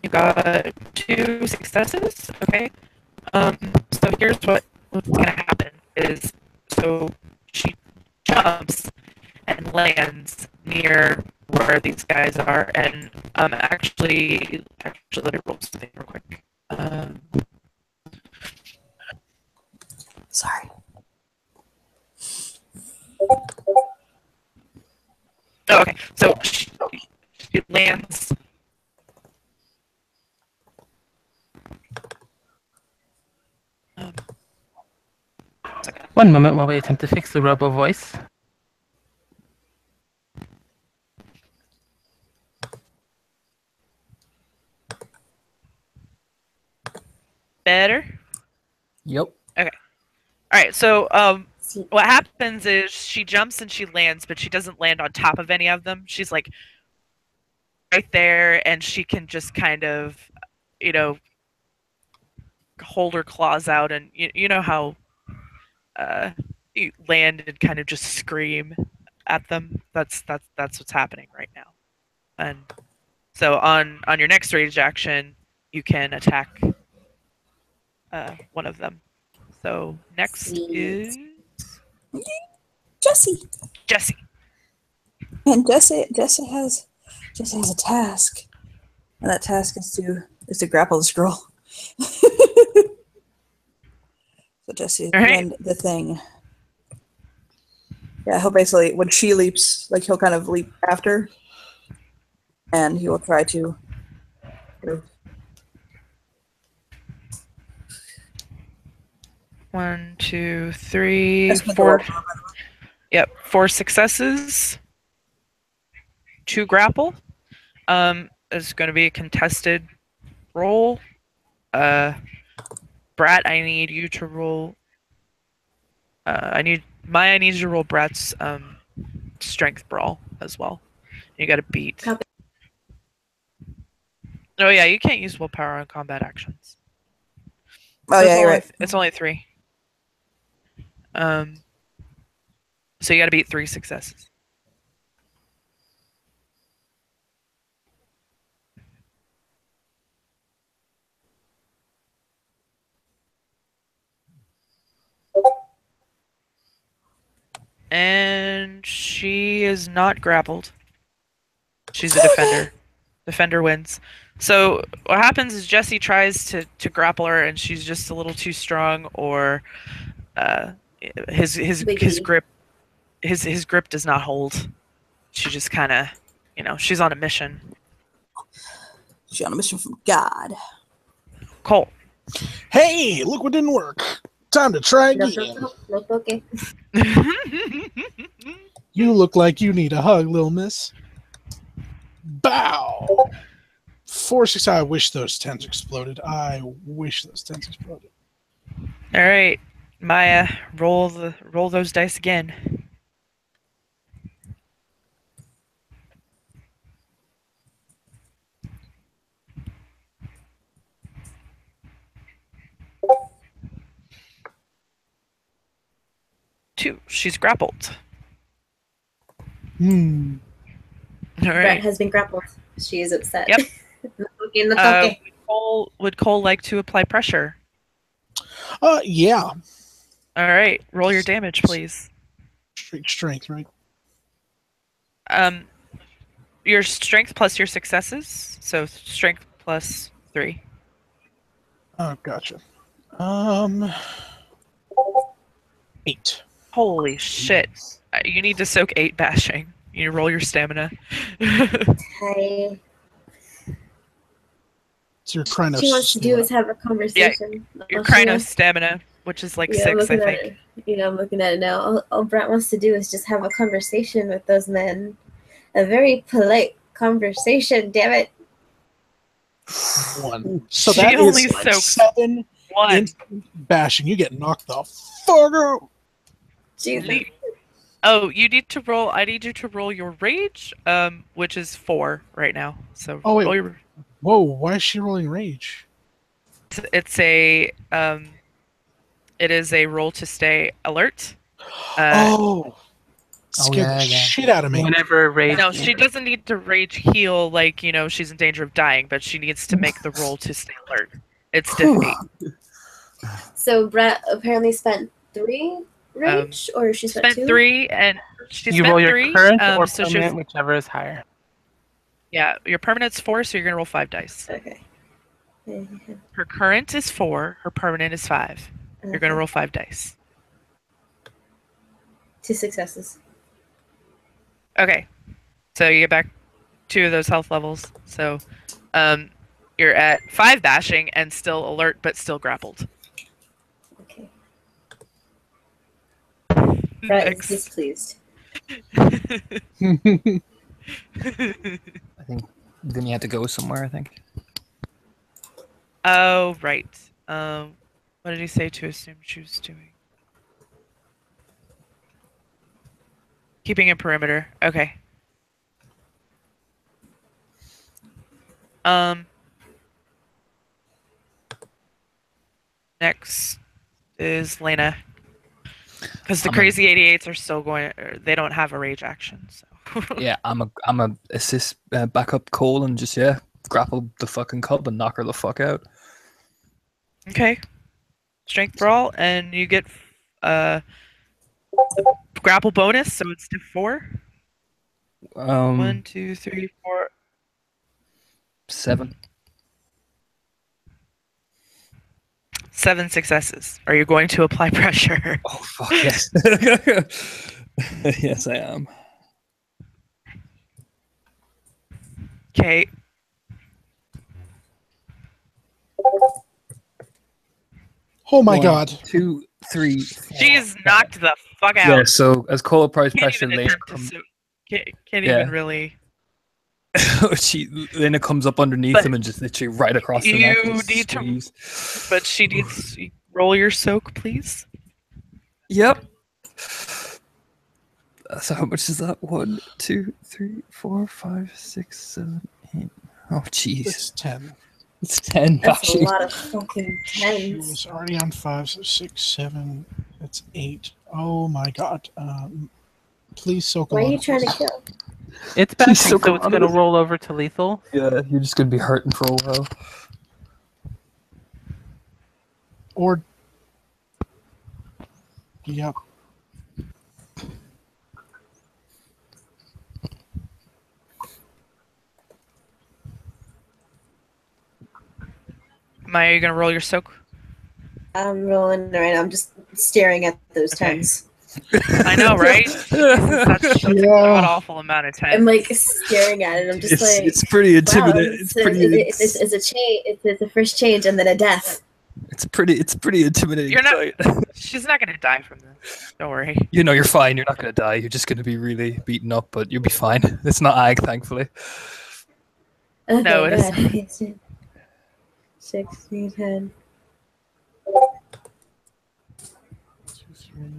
You got 2 successes. Okay. So here's what's gonna happen is, so she jumps and lands near where these guys are, and actually let me roll something real quick. Sorry. Oh, okay, so she lands. One moment while we attempt to fix the robo voice. Better? Yep. Okay. All right, so what happens is she jumps and she lands, but she doesn't land on top of any of them. She's like right there, and she can just kind of, hold her claws out, and you know how you land and kind of just scream at them. That's what's happening right now. And so on your next rage action, you can attack one of them. So next is Jesse. Jesse. And Jesse has a task. And that task is to grapple this girl. So Jesse, All right. land the thing. Yeah, he'll basically, when she leaps, like he'll kind of leap after, and he will try to. One, two, three, That's what the 4. roll for, by the way. Yep, 4 successes. 2 grapple. It's going to be a contested roll. Brat, I need you to roll. I need you to roll Brat's strength brawl as well. You got to beat. Copy. Oh yeah, you can't use willpower on combat actions. Oh, yeah, you're right. It's only 3. So you got to beat 3 successes. And she is not grappled. She's a defender. Defender wins. So what happens is Jesse tries to grapple her, and she's just a little too strong, or his grip does not hold. She just kind of, she's on a mission. She's on a mission from God. Cole. Hey, look what didn't work. Time to try No, again. no, okay. You look like you need a hug, little miss. Bow. 4 6. I wish those 10s exploded. I wish those 10s exploded. All right, Maya, roll those dice again. Two. She's grappled. Hmm. All Brat right. has been grappled. She is upset. Yep. No toque. Would Cole like to apply pressure? Yeah. All right. Roll your damage, please. Strength, right? Your strength plus your successes. So strength plus 3. Oh, gotcha. 8. Holy shit. You need to soak 8 bashing. You roll your stamina. Okay. It's your What Krynos she wants to do stamina. is have a conversation. Your Oh, she Krynos wants- stamina, which is like yeah, I'm 6, I looking at think. it. You know, I'm looking at it now. All Brat wants to do is just have a conversation with those men. A very polite conversation, damn it. 1. So She that only is like soaks 7 1. instant bashing. You get knocked the fuck out. Jesus. Oh, you need to roll. I need you to roll your rage, which is 4 right now. So Oh, wait. roll your. Whoa, why is she rolling rage? It's a It is a roll to stay alert. Scared the shit out of me. Whenever rage. No, she doesn't need to rage heal like she's in danger of dying, but she needs to make the roll to stay alert. It's diff 8. So Brat apparently spent 3 rage, or she spent 2? 3, and she You spent roll your 3. current or so she permanent, whichever is higher. yeah, your permanent's 4, so you're gonna roll 5 dice. Okay. Her current is 4. Her permanent is 5. You're gonna roll 5 dice. 2 successes. Okay, so you get back 2 of those health levels. So, you're at 5 bashing and still alert, but still grappled. Okay. Brat is Next. displeased. I think then you had to go somewhere. I think. Oh, right. What did he say to assume she was doing? Keeping a perimeter. Okay. Next is Lena. Because the crazy 88s are still going. They don't have a rage action. So. Yeah, I'm a assist backup Cole and just grapple the fucking cub and knock her the fuck out. Okay. Strength brawl, and you get grapple bonus, so it's to 4. 1, 2, 3, 4. 7. 7 successes. Are you going to apply pressure? Oh fuck yes. Yes, I am. Okay. Oh my 1, god. 2, 3. 4, She's knocked the fuck out. Yeah. So as Cole applies Can't pressure, even Lena attempt to comes. can't Yeah. even really. Lena comes up underneath But him and just literally right across the you neck. and need to- squeeze. But she needs roll your soak, please. Yep. So how much is that? 1, 2, 3, 4, 5, 6, 7, 8. Oh jeez. It's 10. It's 10 That's a bashing. lot of fucking She tens. was already on 5, so 6, 7. That's 8. Oh my god. Please soak a Why are lot you of trying to this. kill? It's bashing, so so it's commanded. going to roll over to lethal. Yeah, you're just gonna be hurting for a while. Or. Yep. Maya, are you gonna roll your soak? I'm rolling right now. I'm just staring at those Okay. tens. I know, right? That's a god awful amount of time. I'm like staring at it. I'm just like, It's pretty wow, intimidating. it's a change. It's a first change and then a death. It's pretty intimidating. You're not. She's not gonna die from this. Don't worry. You know, you're fine. You're not gonna die. You're just gonna be really beaten up, but you'll be fine. It's not ag, thankfully. Okay, No, it go isn't. ahead. Okay, 6, 10.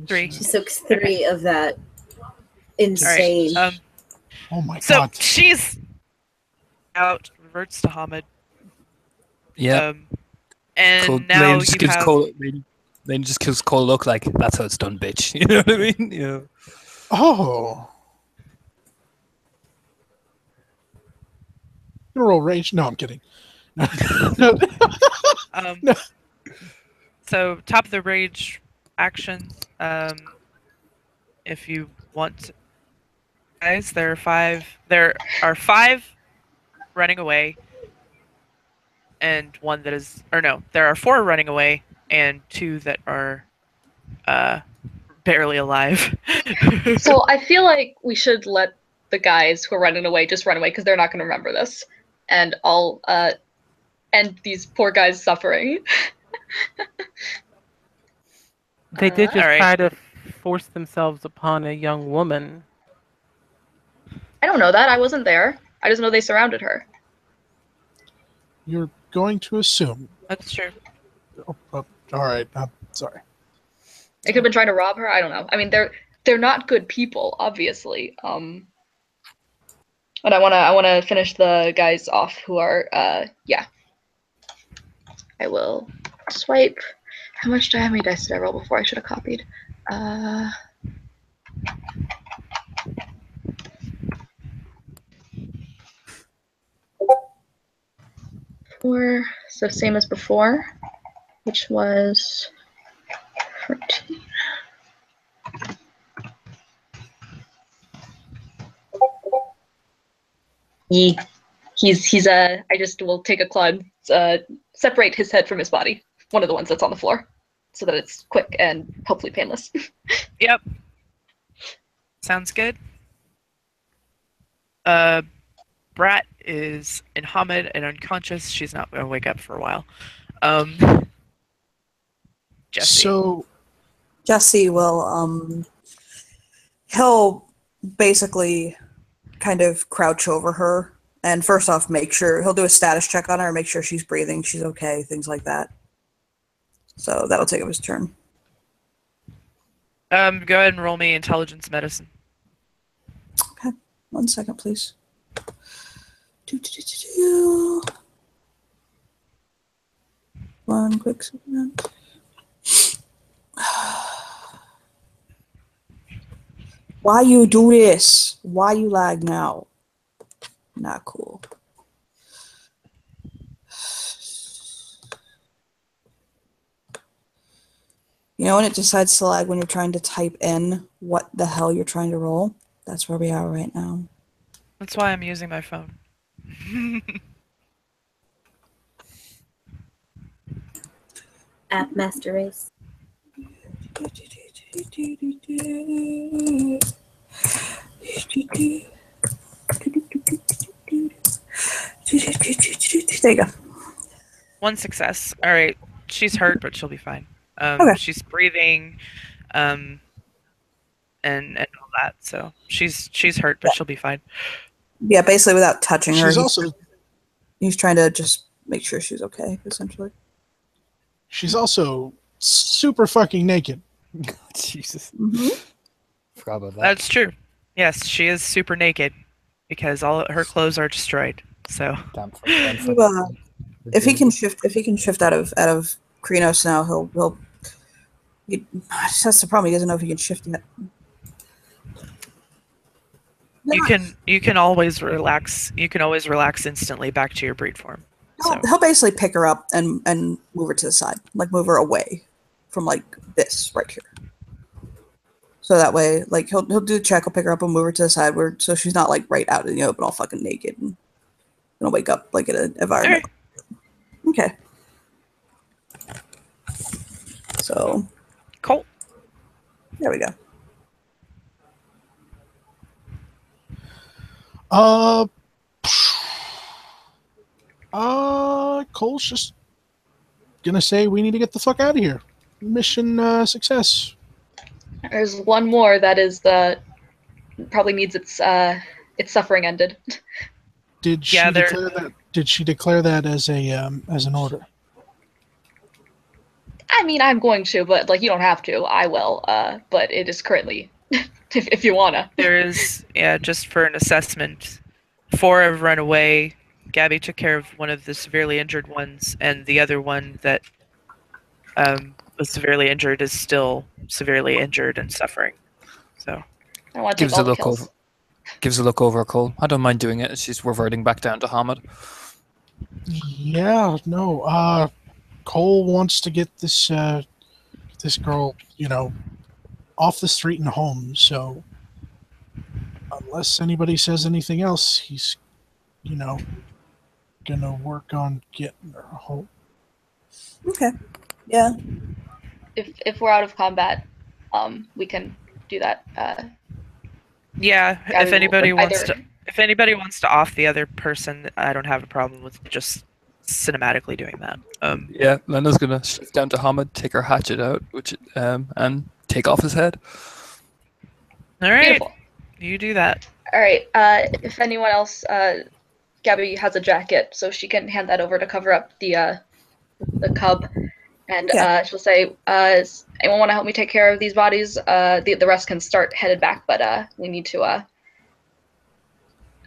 3. She soaks 3 of that. Insane. All right. Oh my So god. she's out. Reverts to Hamid. Yeah. And Cole, now Lane just you gives have. Cole. Lane just gives Cole a look like that's how it's done, bitch. You know what I mean? Yeah. Oh. You roll rage? No, I'm kidding. No. No. So top of the rage action. If you want. guys. There are five running away, and one that is, or no, there are four running away, and two that are barely alive. So I feel like we should let the guys who are running away just run away because they're not going to remember this, and I'll end these poor guys' suffering. They did just Alright. try to force themselves upon a young woman. I don't know that. I wasn't there. I just know they surrounded her. You're going to assume. That's true. Oh, all right. I'm sorry. They could have been trying to rob her. I don't know. I mean, they're not good people, obviously. But I wanna finish the guys off who are yeah. I will swipe. How much how many dice did I roll before? I should have copied. Four. So same as before, which was 14. He's I just will take a claw and separate his head from his body, one of the ones that's on the floor, so that it's quick and hopefully painless. Yep. Sounds good. Brat is in Hamid and unconscious. She's not going to wake up for a while. Jesse. So Jesse will he'll basically kind of crouch over her and first off make sure he'll do a status check on her, make sure she's breathing, she's okay, things like that. So that'll take up his turn. Go ahead and roll me intelligence medicine. Okay, 1 second, please. One quick second. Why you do this? Why you lag now? Not cool. You know when it decides to lag when you're trying to type in what the hell you're trying to roll? That's where we are right now. That's why I'm using my phone. App Master Race. There you go. One success. All right. She's hurt, but she'll be fine. Okay. She's breathing, and all that. So she's hurt, but she'll be fine. Yeah, basically without touching her. She's He's trying to just make sure she's okay, essentially. She's also super fucking naked. Jesus. Mm-hmm. Forgot about that. That's true. Yes, she is super naked because all her clothes are destroyed. So If he can shift out of Krinos now, that's the problem. He doesn't know if he can shift yet. you can always relax. You can always relax instantly back to your breed form. He'll basically pick her up and move her to the side, like move her away from like this right here. So that way, like he'll do the check, he'll pick her up and move her to the side so she's not like right out in the open, all fucking naked, and gonna wake up like in an environment. Okay. So. Cool. There we go. Cole's just gonna say we need to get the fuck out of here. Mission success. There's one more that is probably needs its suffering ended. Did she declare that? Did she declare that as an order? I mean, I'm going to, but like you don't have to. I will. But it is currently, if you wanna. There is, just for an assessment. 4 have run away. Gabby took care of one of the severely injured ones, and the other one that was severely injured is still severely injured and suffering. So I want to take all the kills. Gives a look over Cole. I don't mind doing it. She's reverting back down to Hamid. Yeah, no. Cole wants to get this girl, off the street and home. So unless anybody says anything else, he's, gonna work on getting her home. Okay. Yeah. If we're out of combat, we can do that. Yeah, Gabby if will anybody wants either. to, if anybody wants to off the other person, I don't have a problem with just cinematically doing that. Yeah, Lena's gonna shift down to Hamid, take her hatchet out, and take off his head. All right, Beautiful. you do that. All right. If anyone else, Gabby has a jacket, so she can hand that over to cover up the cub, and Okay. she'll say, "Does anyone want to help me take care of these bodies? The rest can start headed back, but we need to, I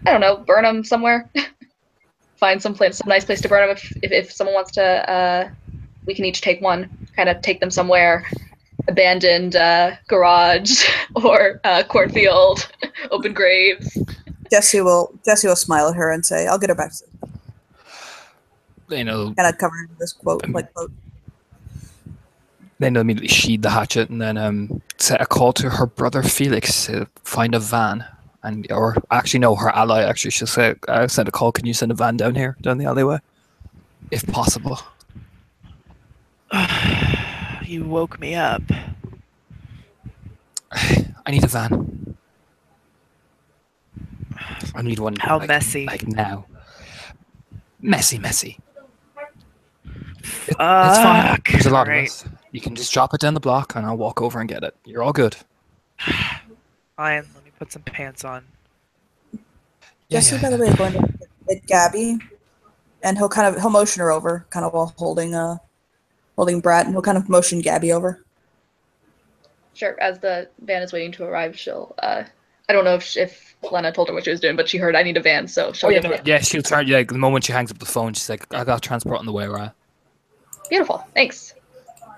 don't know, burn them somewhere. Find some nice place to burn them. If someone wants to, we can each take one. Kind of take them somewhere." Abandoned garage or cornfield, open graves. Jesse will smile at her and say, "I'll get her back." You know, And I'd cover her in this quote. then they'll immediately sheathe the hatchet and then set a call to her brother Felix to find a van. Or actually, no, her ally actually. She'll say, send a call. Can you send a van down here, down the alleyway? If possible. You woke me up. I need a van. I need one. How messy. Like now. Messy. It's fine. There's a lot of us. You can just drop it down the block and I'll walk over and get it. You're all good. Fine, let me put some pants on. Jesse, by the way, is going to hit Gabby, and he'll motion her over, kind of while holding Brat, and he'll kind of motion Gabby over. Sure. As the van is waiting to arrive, she'll. I don't know if Lena told her what she was doing, but she heard I need a van, so she'll. She'll turn. Yeah, the moment she hangs up the phone, she's like, "I got transport on the way, right?" Beautiful. Thanks.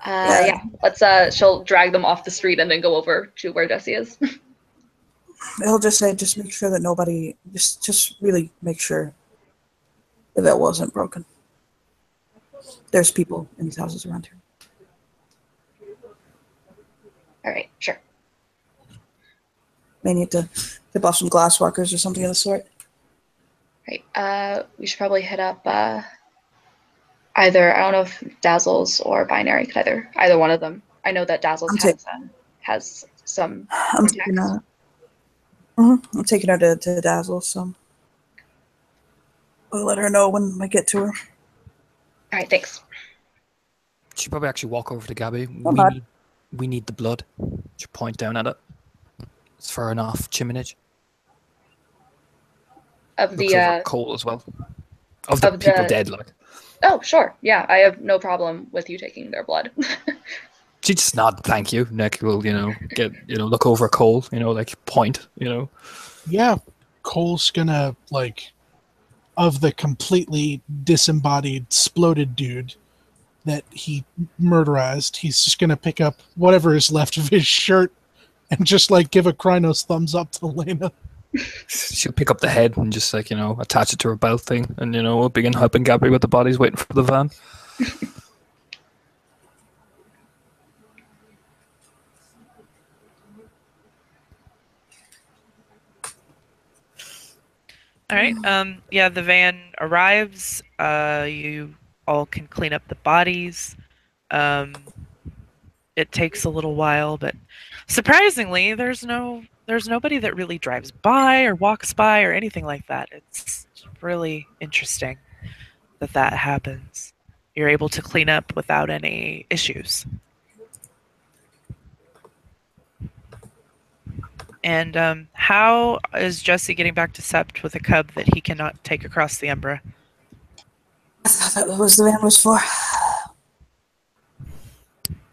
Yeah. Let's. She'll drag them off the street and then go over to where Jesse is. He'll just say, "Just make sure that nobody. Just really make sure that wasn't broken. There's people in these houses around here." All right. Sure. May need to tip off some glass walkers or something of the sort. Right. We should probably hit up either. I don't know if Dazzles or Binary could either one of them. I know that Dazzles has some. I'm taking her to Dazzle, so I'll let her know when I get to her. All right. Thanks. She'd probably actually walk over to Gabby. Not We need the blood. She'll point down at it. It's for an off chiminage. Of Looks the over coal as well. Of the people dead, like. Oh, sure. Yeah, I have no problem with you taking their blood. She just nod, thank you. Nick will, look over Cole, point, Yeah, Cole's gonna, of the completely disembodied, exploded dude that he murderized, he's just gonna pick up whatever is left of his shirt and just, give a Krynos thumbs up to Lena. She'll pick up the head and just, attach it to her belt thing and, we'll begin helping Gabby with the bodies waiting for the van. All right. Yeah, the van arrives. You all can clean up the bodies. It takes a little while, but surprisingly, there's nobody that really drives by or walks by or anything like that. It's really interesting that happens. You're able to clean up without any issues. And how is Jesse getting back to Sept with a cub that he cannot take across the Umbra? I thought that was the van was for.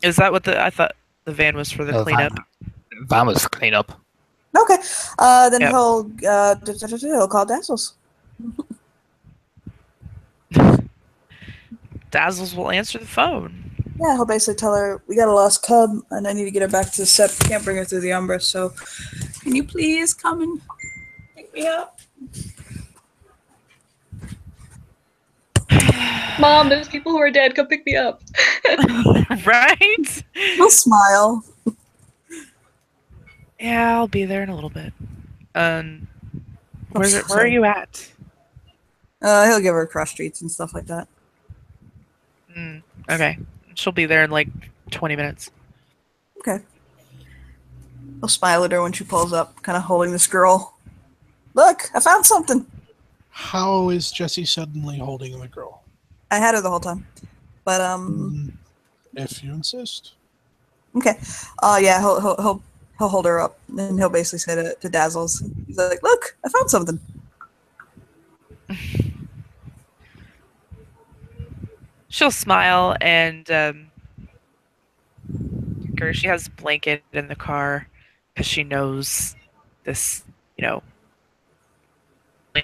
Is that what I thought the van was for the cleanup? Van was for cleanup. Okay. Then Yep. he'll call Dazzles. Dazzles will answer the phone. Yeah, he'll basically tell her, "We got a lost cub, and I need to get her back to the Sept. Can't bring her through the Umbra, so can you please come and pick me up?" Mom, there's people who are dead. Come pick me up. Right? He'll smile. Yeah, I'll be there in a little bit. Where are you at? He'll give her cross streets and stuff like that. Okay. She'll be there in like 20 minutes. Okay. He'll smile at her when she pulls up, kind of holding this girl. Look, I found something. How is Jesse suddenly holding the girl? I had her the whole time, but If you insist. okay. Yeah, he'll hold her up, and he'll basically say to Dazzles, he's like, "Look, I found something." She'll smile and she has a blanket in the car because she knows this,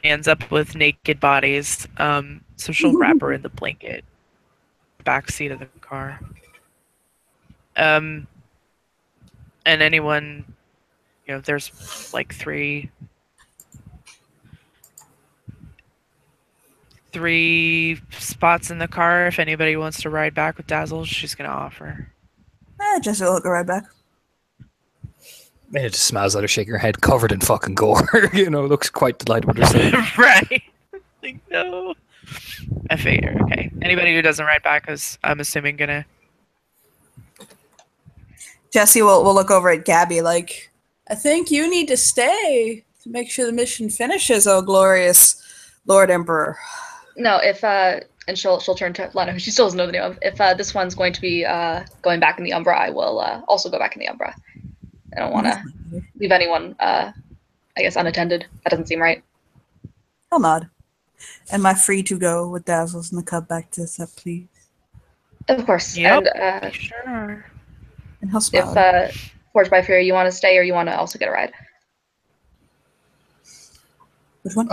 ends up with naked bodies. So she'll wrap her in the blanket, back seat of the car. And anyone, there's like three spots in the car. If anybody wants to ride back with Dazzle, she's gonna offer. Jesse will go right back. It just smiles at her, shaking her head, covered in fucking gore. Looks quite delighted with herself. Right. Like, no. I figure. Okay. Anybody who doesn't ride back is, I'm assuming, gonna. Jesse will look over at Gabby like, I think you need to stay to make sure the mission finishes, oh glorious Lord Emperor. No, and she'll turn to Lena, who she still doesn't know the name of. If this one's going to be going back in the Umbra, I will also go back in the Umbra. I don't want to leave anyone, I guess, unattended. That doesn't seem right. He'll nod. Am I free to go with Dazzles and the cub back to Sep, please? Of course. Yep. And Sure. And he'll smile. If Forged by Fury, you want to stay or you want to also get a ride? Which one?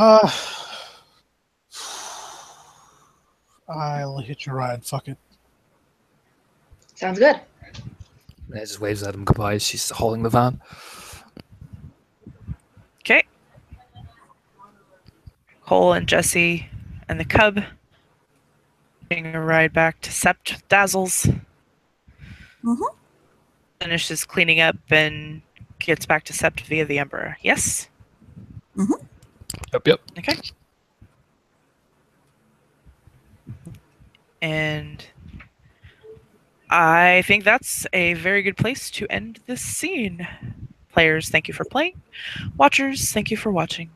I'll hitch a ride. Fuck it. Sounds good. And just waves at him goodbye as she's hauling the van. Okay. Cole and Jesse and the cub getting a ride back to Sept with Dazzles. Mm-hmm. Finishes cleaning up and gets back to Sept via the Emperor. Yes? Mm-hmm. Yep. Okay. And I think that's a very good place to end this scene. Players, thank you for playing. Watchers, thank you for watching.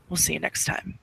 We'll see you next time.